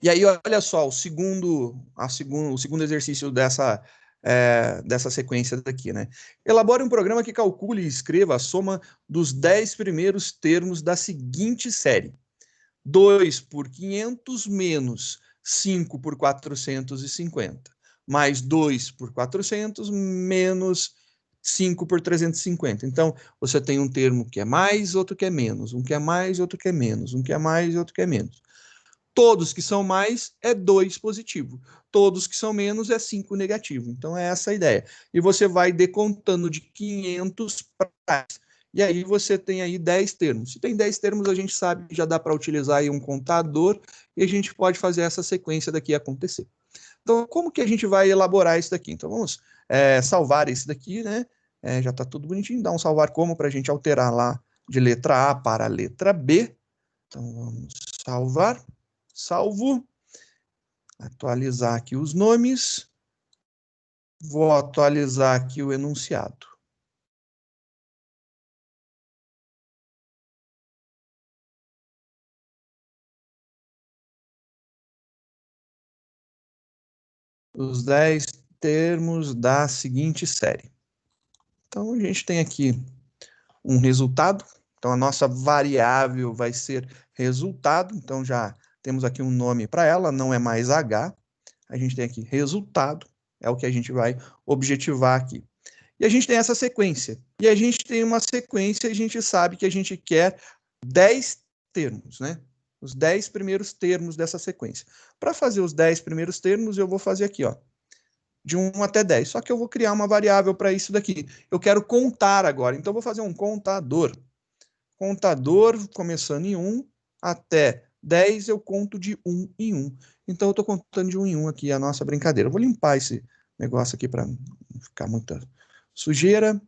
E aí, olha só, o segundo exercício dessa sequência daqui, né? Elabore um programa que calcule e escreva a soma dos 10 primeiros termos da seguinte série. 2 por 500 menos 5 por 450, mais 2 por 400 menos 5 por 350. Então, você tem um termo que é mais, outro que é menos, um que é mais, outro que é menos, um que é mais, outro que é menos. Todos que são mais é 2 positivo. Todos que são menos é 5 negativo. Então, é essa a ideia. E você vai decontando de 500 para trás. E aí você tem aí 10 termos. Se tem 10 termos, a gente sabe que já dá para utilizar aí um contador e a gente pode fazer essa sequência daqui acontecer. Então, como que a gente vai elaborar isso daqui? Então, vamos salvar esse daqui, né? Já está tudo bonitinho. Dá um salvar como para a gente alterar lá de letra A para a letra B. Então, vamos salvar. Salvo. Atualizar aqui os nomes. Vou atualizar aqui o enunciado. Os 10 termos da seguinte série. Então, a gente tem aqui um resultado. Então, a nossa variável vai ser resultado. Então, já temos aqui um nome para ela, não é mais H. A gente tem aqui resultado, é o que a gente vai objetivar aqui. E a gente tem essa sequência. E a gente tem uma sequência, a gente sabe que a gente quer 10 termos, né? Os 10 primeiros termos dessa sequência. Para fazer os 10 primeiros termos, eu vou fazer aqui, ó, de 1 até 10. Só que eu vou criar uma variável para isso daqui. Eu quero contar agora, então eu vou fazer um contador. Contador, começando em 1 até 10, eu conto de 1 em 1. Então eu estou contando de 1 em 1 aqui a nossa brincadeira. Eu vou limpar esse negócio aqui para não ficar muita sujeira.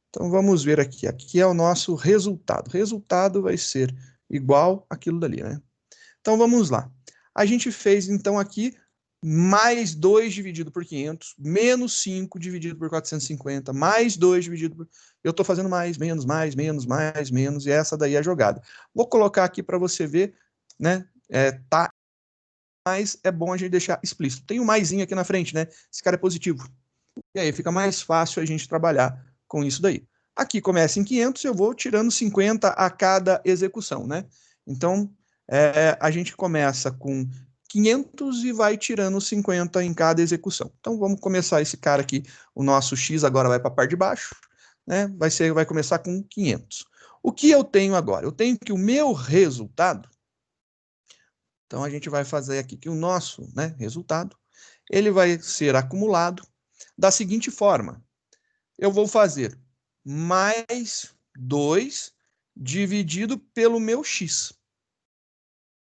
Então vamos ver aqui. Aqui é o nosso resultado. O resultado vai ser igual àquilo dali, né? Então vamos lá. A gente fez então aqui mais 2 dividido por 500, menos 5 dividido por 450, mais 2 dividido por... Eu estou fazendo mais, menos, menos, e essa daí é a jogada. Vou colocar aqui para você ver, né? Tá, mas é bom a gente deixar explícito. Tem um maisinho aqui na frente, né? Esse cara é positivo. E aí fica mais fácil a gente trabalhar com isso daí. Aqui começa em 500, eu vou tirando 50 a cada execução, né? Então, a gente começa com 500 e vai tirando 50 em cada execução. Então, vamos começar esse cara aqui, o nosso X agora vai para a parte de baixo, né? Vai começar com 500. O que eu tenho agora? Eu tenho que o meu resultado, então a gente vai fazer aqui que o nosso, né, resultado, ele vai ser acumulado da seguinte forma. Eu vou fazer mais 2 dividido pelo meu x.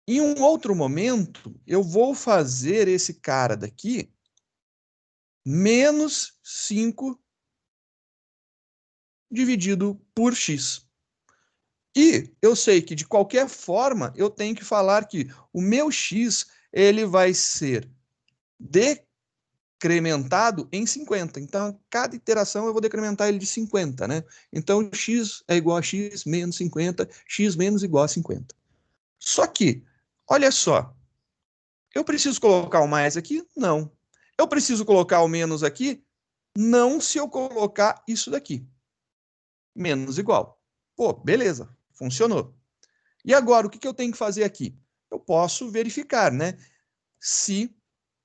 Em um outro momento, eu vou fazer esse cara daqui menos 5 dividido por x. E eu sei que, de qualquer forma, eu tenho que falar que o meu x ele vai ser decrementado em 50. Então, cada iteração eu vou decrementar ele de 50, né? Então, x é igual a x menos 50, x menos igual a 50. Só que, olha só, eu preciso colocar o mais aqui? Não. Eu preciso colocar o menos aqui? Não, se eu colocar isso daqui. Menos igual. Pô, beleza, funcionou. E agora, o que eu tenho que fazer aqui? Eu posso verificar, né? Se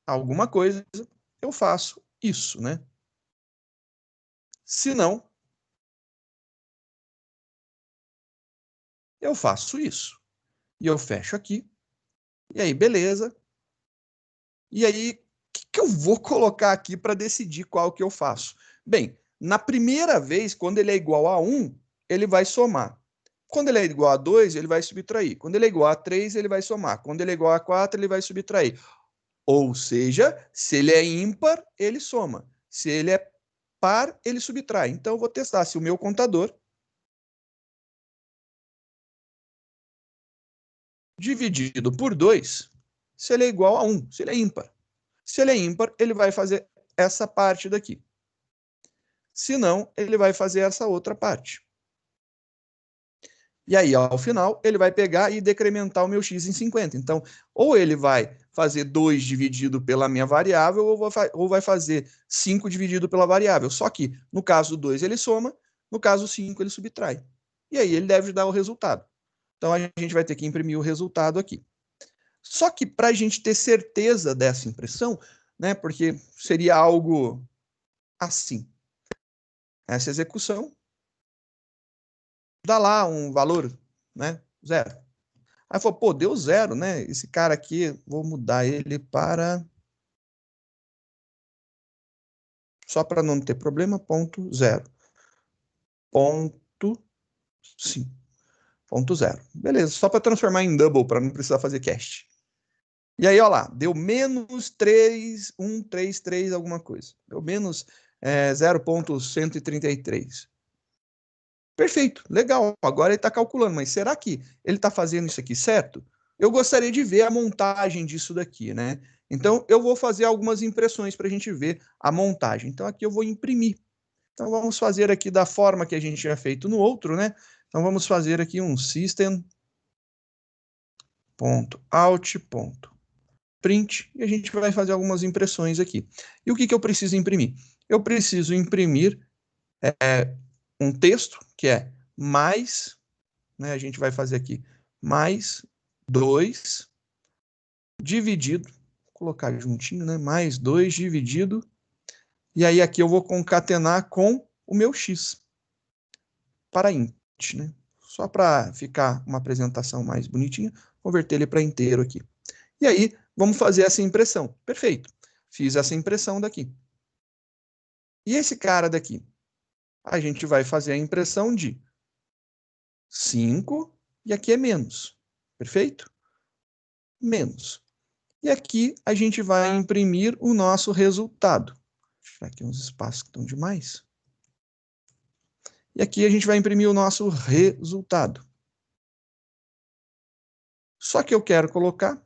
alguma coisa eu faço isso, né? Se não, eu faço isso. E eu fecho aqui. E aí, beleza. E aí, o que eu vou colocar aqui para decidir qual que eu faço? Bem, na primeira vez, quando ele é igual a 1, ele vai somar. Quando ele é igual a 2, ele vai subtrair. Quando ele é igual a 3, ele vai somar. Quando ele é igual a 4, ele vai subtrair. Ou seja, se ele é ímpar, ele soma. Se ele é par, ele subtrai. Então, eu vou testar se o meu contador dividido por 2, se ele é igual a 1, se ele é ímpar. Se ele é ímpar, ele vai fazer essa parte daqui. Se não, ele vai fazer essa outra parte. E aí, ao final, ele vai pegar e decrementar o meu x em 50. Então, ou ele vai fazer 2 dividido pela minha variável, ou vai fazer 5 dividido pela variável. Só que, no caso 2, ele soma, no caso 5, ele subtrai. E aí, ele deve dar o resultado. Então, a gente vai ter que imprimir o resultado aqui. Só que, para a gente ter certeza dessa impressão, né, porque seria algo assim. Essa execução dá lá um valor, né, 0. Aí falou, pô, deu 0, né? Esse cara aqui, vou mudar ele para... Só para não ter problema, ponto 0. Ponto, sim, ponto 0. Beleza, só para transformar em double, para não precisar fazer cast. E aí, ó lá, deu menos 3,133 alguma coisa. Deu menos 0,133. Perfeito, legal. Agora ele está calculando, mas será que ele está fazendo isso aqui certo? Eu gostaria de ver a montagem disso daqui, né? Então, eu vou fazer algumas impressões para a gente ver a montagem. Então, aqui eu vou imprimir. Então, vamos fazer aqui da forma que a gente tinha feito no outro, né? Então, vamos fazer aqui um system.out.print e a gente vai fazer algumas impressões aqui. E o que eu preciso imprimir? Eu preciso imprimir um texto que é mais, né? A gente vai fazer aqui mais 2 dividido, vou colocar juntinho, né? Mais 2 dividido, e aí aqui eu vou concatenar com o meu x para int, né? Só para ficar uma apresentação mais bonitinha, converter ele para inteiro aqui. E aí, vamos fazer essa impressão. Perfeito. Fiz essa impressão daqui. E esse cara daqui? A gente vai fazer a impressão de 5, e aqui é menos. Perfeito? Menos. E aqui a gente vai imprimir o nosso resultado. Vou tirar aqui uns espaços que estão demais. E aqui a gente vai imprimir o nosso resultado. Só que eu quero colocar,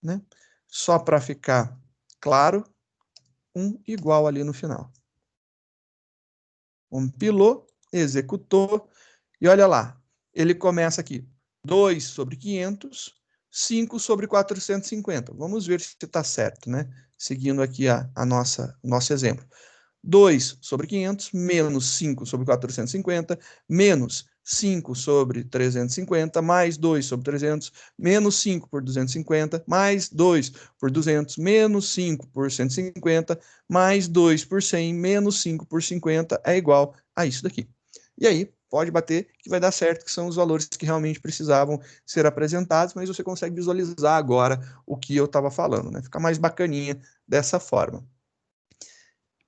né, só para ficar claro, um igual ali no final. Compilou, executou, e olha lá, ele começa aqui, 2 sobre 500, 5 sobre 450. Vamos ver se está certo, né? Seguindo aqui o nosso exemplo. 2 sobre 500, menos 5 sobre 450, menos 5 sobre 350, mais 2 sobre 300, menos 5 por 250, mais 2 por 200, menos 5 por 150, mais 2 por 100, menos 5 por 50 é igual a isso daqui. E aí, pode bater que vai dar certo, que são os valores que realmente precisavam ser apresentados, mas você consegue visualizar agora o que eu estava falando, né? Fica mais bacaninha dessa forma.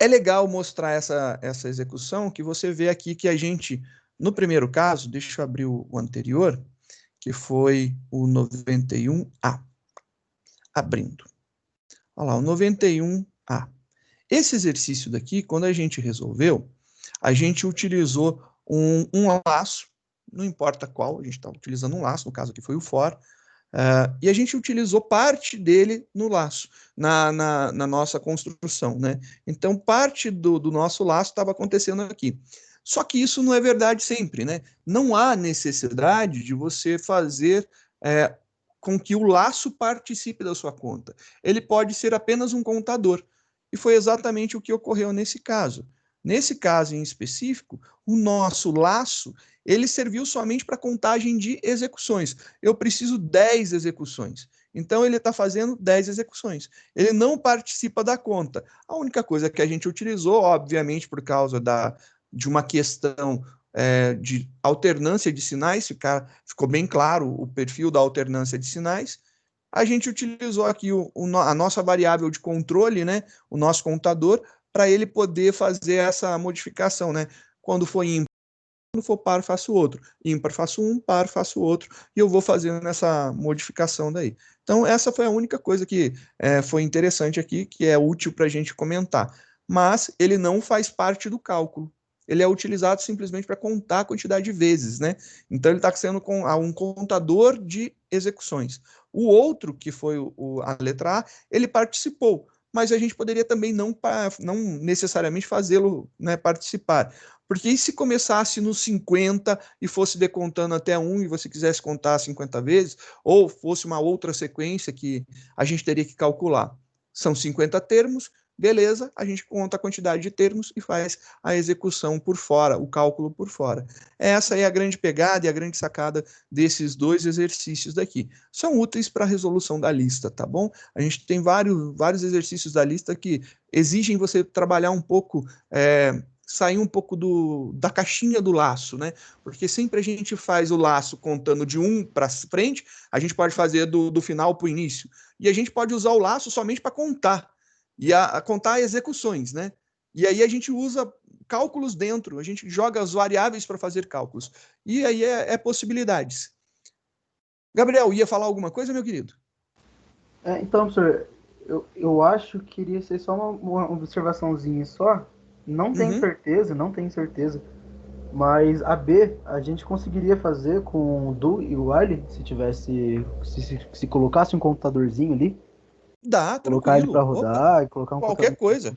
É legal mostrar essa execução, que você vê aqui que a gente, no primeiro caso, deixa eu abrir o anterior, que foi o 91A. Abrindo. Olha lá, o 91A. Esse exercício daqui, quando a gente resolveu, a gente utilizou um laço, não importa qual, a gente está utilizando um laço, no caso aqui foi o for, e a gente utilizou parte dele no laço, na nossa construção, né? Então, parte do nosso laço estava acontecendo aqui. Só que isso não é verdade sempre, né? Não há necessidade de você fazer com que o laço participe da sua conta. Ele pode ser apenas um contador. E foi exatamente o que ocorreu nesse caso. Nesse caso em específico, o nosso laço, ele serviu somente para contagem de execuções. Eu preciso 10 execuções. Então, ele está fazendo 10 execuções. Ele não participa da conta. A única coisa que a gente utilizou, obviamente, por causa de uma questão de alternância de sinais, ficou bem claro o perfil da alternância de sinais, a gente utilizou aqui a nossa variável de controle, né, o nosso contador, para ele poder fazer essa modificação, né? Quando for ímpar, quando for par, faço outro. Ímpar, faço um, par, faço outro. E eu vou fazendo essa modificação daí. Então, essa foi a única coisa que foi interessante aqui, que é útil para a gente comentar. Mas ele não faz parte do cálculo. Ele é utilizado simplesmente para contar a quantidade de vezes, né? Então, ele está sendo com um contador de execuções. O outro, que foi a letra A, ele participou, mas a gente poderia também não necessariamente fazê-lo, né, participar. Porque e se começasse no 50 e fosse decontando até 1 e você quisesse contar 50 vezes, ou fosse uma outra sequência que a gente teria que calcular? São 50 termos, beleza, a gente conta a quantidade de termos e faz a execução por fora, o cálculo por fora. Essa é a grande pegada e a grande sacada desses dois exercícios daqui. São úteis para a resolução da lista, tá bom? A gente tem vários exercícios da lista que exigem você trabalhar um pouco, sair um pouco da caixinha do laço, né? Porque sempre a gente faz o laço contando de 1 para frente, a gente pode fazer do final para o início. E a gente pode usar o laço somente para contar, e a contar execuções, né? E aí a gente usa cálculos dentro, a gente joga as variáveis para fazer cálculos. E aí é possibilidades. Gabriel, ia falar alguma coisa, meu querido? Então, professor, eu acho que iria ser só uma observaçãozinha só. Não tenho Uhum. certeza, não tenho certeza. Mas a B a gente conseguiria fazer com o do e o while, se tivesse. Se colocasse um computadorzinho ali, Dá, colocar ele para tranquilo. Opa, rodar e colocar um qualquer contador. coisa.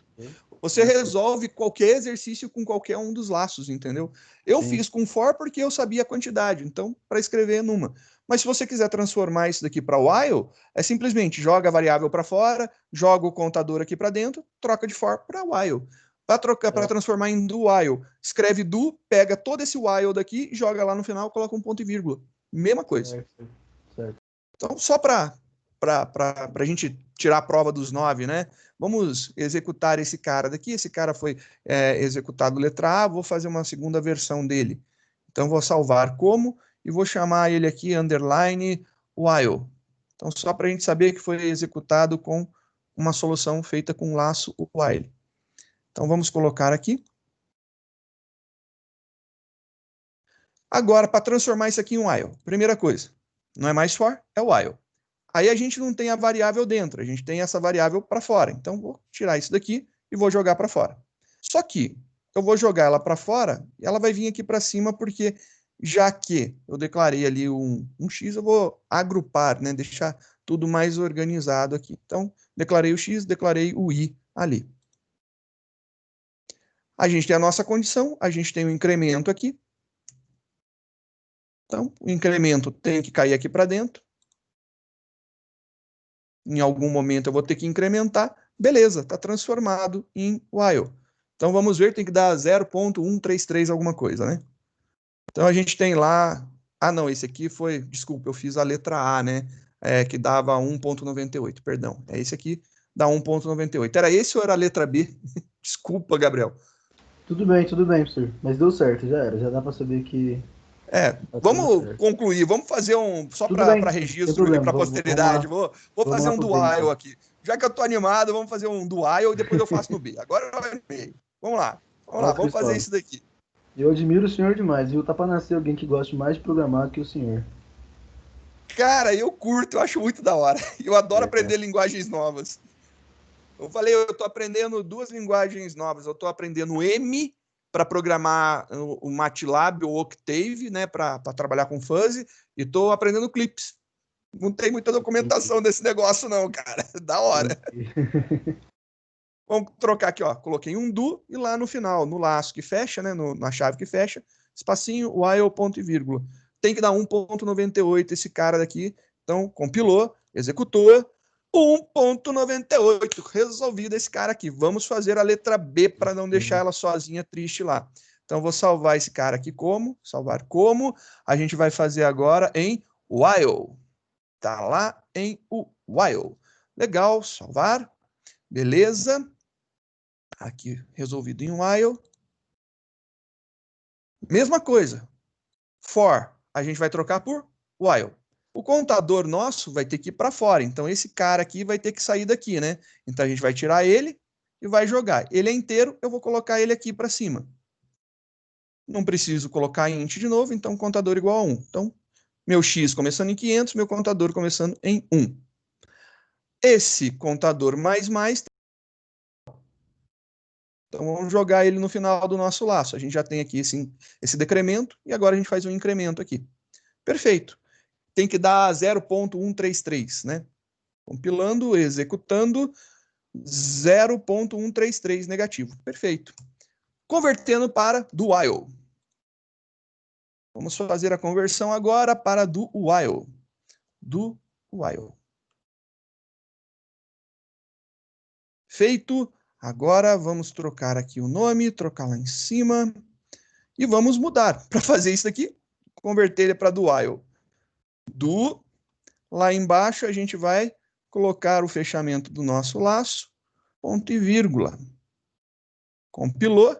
Você resolve qualquer exercício com qualquer um dos laços, entendeu? Eu Sim. fiz com for porque eu sabia a quantidade, então, para escrever numa. Mas se você quiser transformar isso daqui para while, é simplesmente joga a variável para fora, joga o contador aqui para dentro, troca de for para while. Para transformar em do while, escreve do, pega todo esse while daqui, joga lá no final, coloca um ponto e vírgula. Mesma coisa. Certo, certo. Então, só para a gente tirar a prova dos 9, né? Vamos executar esse cara daqui. Esse cara foi executado letra A, vou fazer uma segunda versão dele. Então, vou salvar como e vou chamar ele aqui underline while. Então, só para a gente saber que foi executado com uma solução feita com laço while. Então, vamos colocar aqui. Agora, para transformar isso aqui em while, primeira coisa, não é mais for, é while. Aí a gente não tem a variável dentro, a gente tem essa variável para fora. Então, vou tirar isso daqui e vou jogar para fora. Só que eu vou jogar ela para fora e ela vai vir aqui para cima, porque já que eu declarei ali um X, eu vou agrupar, né? Deixar tudo mais organizado aqui. Então, declarei o X, declarei o Y ali. A gente tem a nossa condição, a gente tem o incremento aqui. Então, o incremento tem que cair aqui para dentro. Em algum momento eu vou ter que incrementar, beleza, está transformado em while. Então vamos ver, tem que dar 0.133 alguma coisa, né? Então a gente tem lá, não, esse aqui foi, desculpa, eu fiz a letra A, né? Que dava 1.98, perdão. Esse aqui dá 1.98. Era esse ou era a letra B? Desculpa, Gabriel. Tudo bem, professor. Mas deu certo, já era. Já dá para saber que tá tudo Vamos certo. concluir, vamos fazer só Tudo para bem, sem registro ali, problema. para Vamos posteridade. lá, Vou vamos fazer lá um pro B, dual então. aqui. Já que eu tô animado, vamos fazer um dual e depois eu faço no B. Agora vai no B. Vamos lá, Ó, vamos fazer Cristóvão, isso daqui. eu admiro o senhor demais, viu? Tá pra nascer alguém que goste mais de programar que o senhor. Cara, eu curto, eu acho muito da hora. Eu adoro É. aprender linguagens novas. Eu falei, eu tô aprendendo duas linguagens novas. Eu tô aprendendo M para programar o MATLAB ou Octave, né, para trabalhar com fuzzy, e tô aprendendo Clips. Não tem muita Entendi, documentação desse negócio, não, cara. Da hora. entendi. Vamos trocar aqui, ó. Coloquei um do e lá no final, no laço que fecha, né? Na chave que fecha, espacinho, while, ponto e vírgula. Tem que dar 1.98 esse cara daqui. Então, compilou, executou. 1.98. Resolvido esse cara aqui. Vamos fazer a letra B para não deixar ela sozinha triste lá. Então, vou salvar esse cara aqui como? Salvar como? A gente vai fazer agora em while. Tá lá em while. Legal, salvar. Beleza. Aqui resolvido em while. Mesma coisa. For, a gente vai trocar por while. O contador nosso vai ter que ir para fora. Então, esse cara aqui vai ter que sair daqui, né? Então, a gente vai tirar ele e vai jogar. Ele é inteiro, eu vou colocar ele aqui para cima. Não preciso colocar int de novo, então contador igual a 1. Então, meu x começando em 500, meu contador começando em 1. Esse contador mais, então vamos jogar ele no final do nosso laço. A gente já tem aqui esse decremento e agora a gente faz um incremento aqui. Perfeito. Tem que dar 0.133, né? Compilando, executando, 0.133 negativo. Perfeito. Convertendo para do while. Vamos fazer a conversão agora para do while. Do while. Feito. Agora vamos trocar aqui o nome, trocar lá em cima. E vamos mudar. Para fazer isso aqui, converter ele para do while. Do, lá embaixo a gente vai colocar o fechamento do nosso laço, ponto e vírgula. Compilou,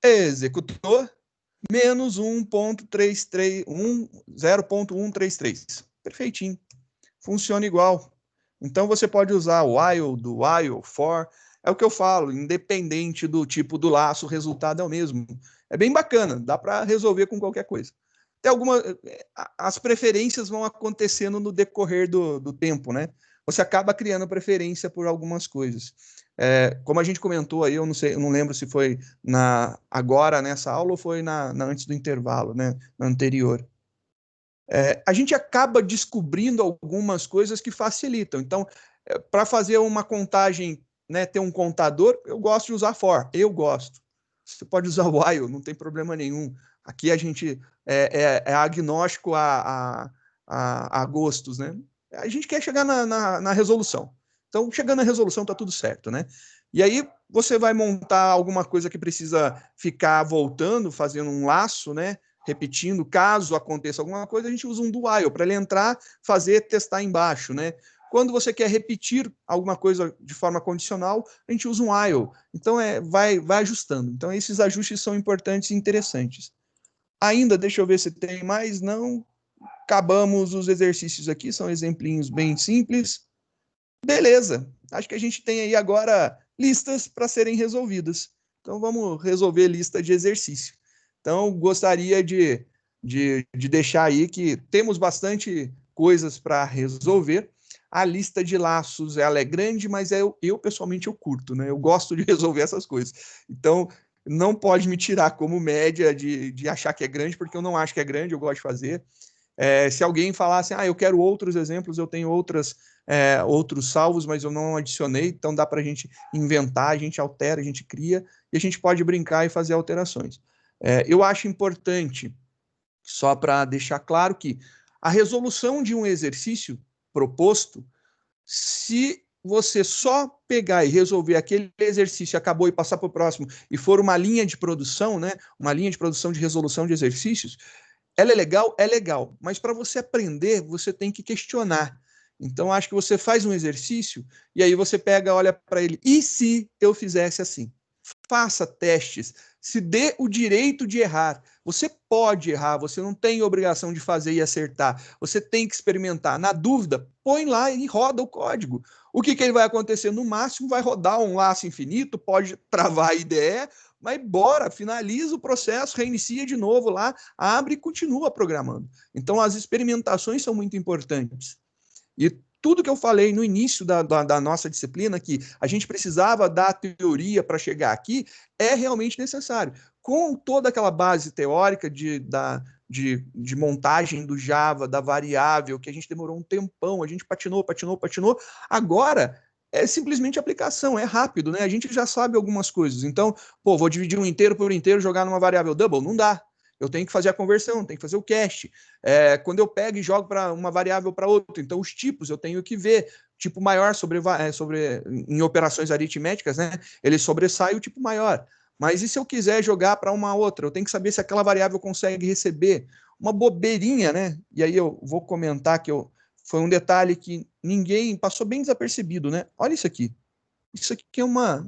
executou, menos 0.133. Perfeitinho. Funciona igual. Então você pode usar o while, do while, for. É o que eu falo, independente do tipo do laço, o resultado é o mesmo. É bem bacana, dá para resolver com qualquer coisa. Tem as preferências vão acontecendo no decorrer do tempo, né? Você acaba criando preferência por algumas coisas. Como a gente comentou aí, eu não sei, eu não lembro se foi agora nessa aula ou foi antes do intervalo, né? Na anterior. A gente acaba descobrindo algumas coisas que facilitam. Então, para fazer uma contagem, né, ter um contador, eu gosto de usar for. Eu gosto. Você pode usar while, não tem problema nenhum. Aqui a gente é agnóstico a gostos, né? A gente quer chegar na resolução. Então, chegando na resolução, tá tudo certo, né? E aí, você vai montar alguma coisa que precisa ficar voltando, fazendo um laço, né? Repetindo, caso aconteça alguma coisa, a gente usa um do while para ele entrar, fazer, testar embaixo, né? Quando você quer repetir alguma coisa de forma condicional, a gente usa um while. Então, vai ajustando. Então, esses ajustes são importantes e interessantes. Ainda, deixa eu ver se tem mais. Não. Acabamos os exercícios aqui, são exemplinhos bem simples. Beleza. Acho que a gente tem aí agora listas para serem resolvidas. Então, vamos resolver lista de exercício. Então, gostaria de deixar aí que temos bastante coisas para resolver. A lista de laços, ela é grande, mas eu pessoalmente, eu curto, né? Eu gosto de resolver essas coisas. Então, não pode me tirar como média de achar que é grande, porque eu não acho que é grande, eu gosto de fazer. Se alguém falasse, eu quero outros exemplos, eu tenho outros salvos, mas eu não adicionei, então dá para a gente inventar, a gente altera, a gente cria, e a gente pode brincar e fazer alterações. Eu acho importante, só para deixar claro, que a resolução de um exercício proposto, se você só pegar e resolver aquele exercício, acabou e passar para o próximo, e for uma linha de produção, né, uma linha de produção de resolução de exercícios, ela é legal? É legal. Mas para você aprender, você tem que questionar. Então, acho que você faz um exercício e aí você pega, olha para ele. E se eu fizesse assim? Faça testes. Se dê o direito de errar. Você pode errar, você não tem obrigação de fazer e acertar. Você tem que experimentar. Na dúvida, põe lá e roda o código. O que ele vai acontecer? No máximo, vai rodar um laço infinito, pode travar a IDE, mas bora, finaliza o processo, reinicia de novo lá, abre e continua programando. Então, as experimentações são muito importantes. E tudo que eu falei no início da nossa disciplina, que a gente precisava da teoria para chegar aqui, é realmente necessário. Com toda aquela base teórica de montagem do Java, da variável, que a gente demorou um tempão, a gente patinou, agora é simplesmente aplicação, é rápido, né? A gente já sabe algumas coisas. Então, vou dividir um inteiro por inteiro, jogar numa variável double, não dá. Eu tenho que fazer a conversão, tenho que fazer o cache. Quando eu pego e jogo para uma variável para outra, então os tipos eu tenho que ver. Tipo maior em operações aritméticas, né? Ele sobressai o tipo maior. Mas e se eu quiser jogar para uma outra? Eu tenho que saber se aquela variável consegue receber. Uma bobeirinha, né? E aí eu vou comentar que foi um detalhe que ninguém passou bem desapercebido, né? Olha isso aqui. Isso aqui é uma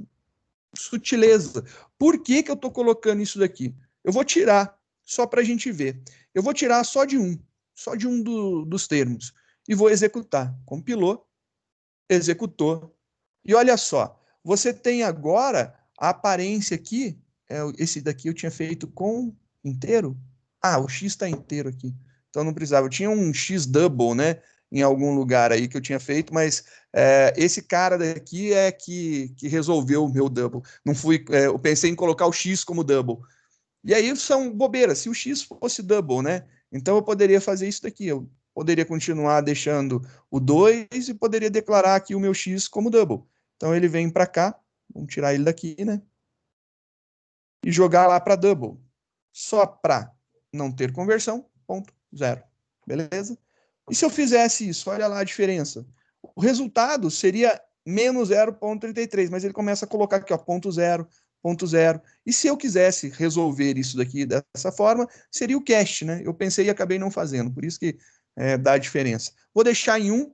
sutileza. Por que eu estou colocando isso daqui? Eu vou tirar, só para a gente ver. Eu vou tirar só de 1. só de um dos termos, e vou executar. Compilou, executou. E olha só, você tem agora a aparência aqui, esse daqui eu tinha feito com inteiro. Ah, o X está inteiro aqui. Então não precisava. Eu tinha um X double, né? Em algum lugar aí que eu tinha feito, mas esse cara daqui é que resolveu o meu double. Não fui, eu pensei em colocar o X como double. E aí são bobeiras. Se o X fosse double, né? Então eu poderia fazer isso daqui. Eu poderia continuar deixando o 2 e poderia declarar aqui o meu X como double. Então ele vem para cá, vamos tirar ele daqui, né? E jogar lá para double. Só para não ter conversão, ponto, zero. Beleza? E se eu fizesse isso? Olha lá a diferença. O resultado seria menos 0,33, mas ele começa a colocar aqui, ó, ponto zero, ponto zero. E se eu quisesse resolver isso daqui dessa forma, seria o cast, né? Eu pensei e acabei não fazendo, por isso que dá a diferença. Vou deixar em 1,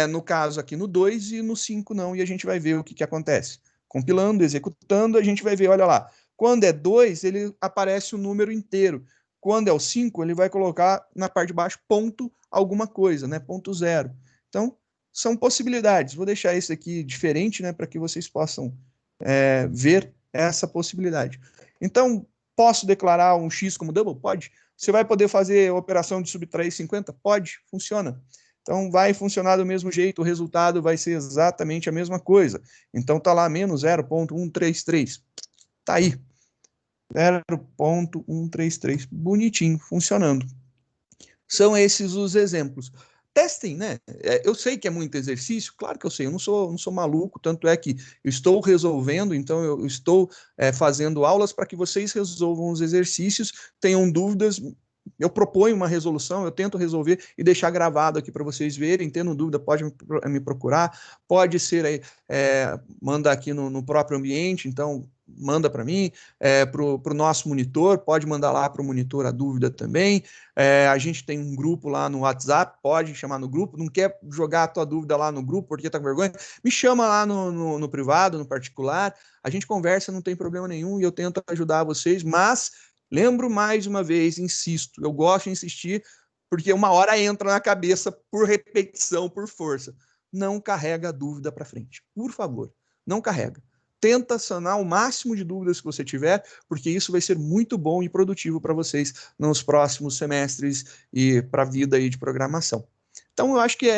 no caso aqui no 2 e no 5 não, e a gente vai ver o que acontece. Compilando, executando, a gente vai ver, olha lá. Quando é 2, ele aparece o número inteiro. Quando é o 5, ele vai colocar na parte de baixo ponto alguma coisa, né? Ponto zero. Então, são possibilidades. Vou deixar esse aqui diferente, né? Para que vocês possam ver essa possibilidade. Então, posso declarar um X como double? Pode. Você vai poder fazer a operação de subtrair 50? Pode, funciona. Então, vai funcionar do mesmo jeito, o resultado vai ser exatamente a mesma coisa. Então, tá lá menos 0,133. Tá aí. 0,133. Bonitinho, funcionando. São esses os exemplos. Testem, né? Eu sei que é muito exercício, claro que eu sei, eu não sou maluco, tanto é que eu estou resolvendo, então eu estou fazendo aulas para que vocês resolvam os exercícios, tenham dúvidas, eu proponho uma resolução, eu tento resolver e deixar gravado aqui para vocês verem, tendo dúvida, pode me procurar, pode ser aí, manda aqui no próprio ambiente, então manda para mim, para o nosso monitor, pode mandar lá para o monitor a dúvida também. A gente tem um grupo lá no WhatsApp, pode chamar no grupo, não quer jogar a tua dúvida lá no grupo porque tá com vergonha, me chama lá no privado, no particular, a gente conversa, não tem problema nenhum e eu tento ajudar vocês, mas lembro mais uma vez, insisto, eu gosto de insistir porque uma hora entra na cabeça por repetição, por força. Não carrega a dúvida para frente, por favor, não carrega. Tenta sanar o máximo de dúvidas que você tiver, porque isso vai ser muito bom e produtivo para vocês nos próximos semestres e para a vida aí de programação. Então, eu acho que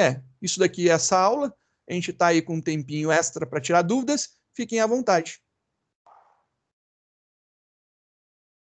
isso daqui é essa aula. A gente está aí com um tempinho extra para tirar dúvidas. Fiquem à vontade.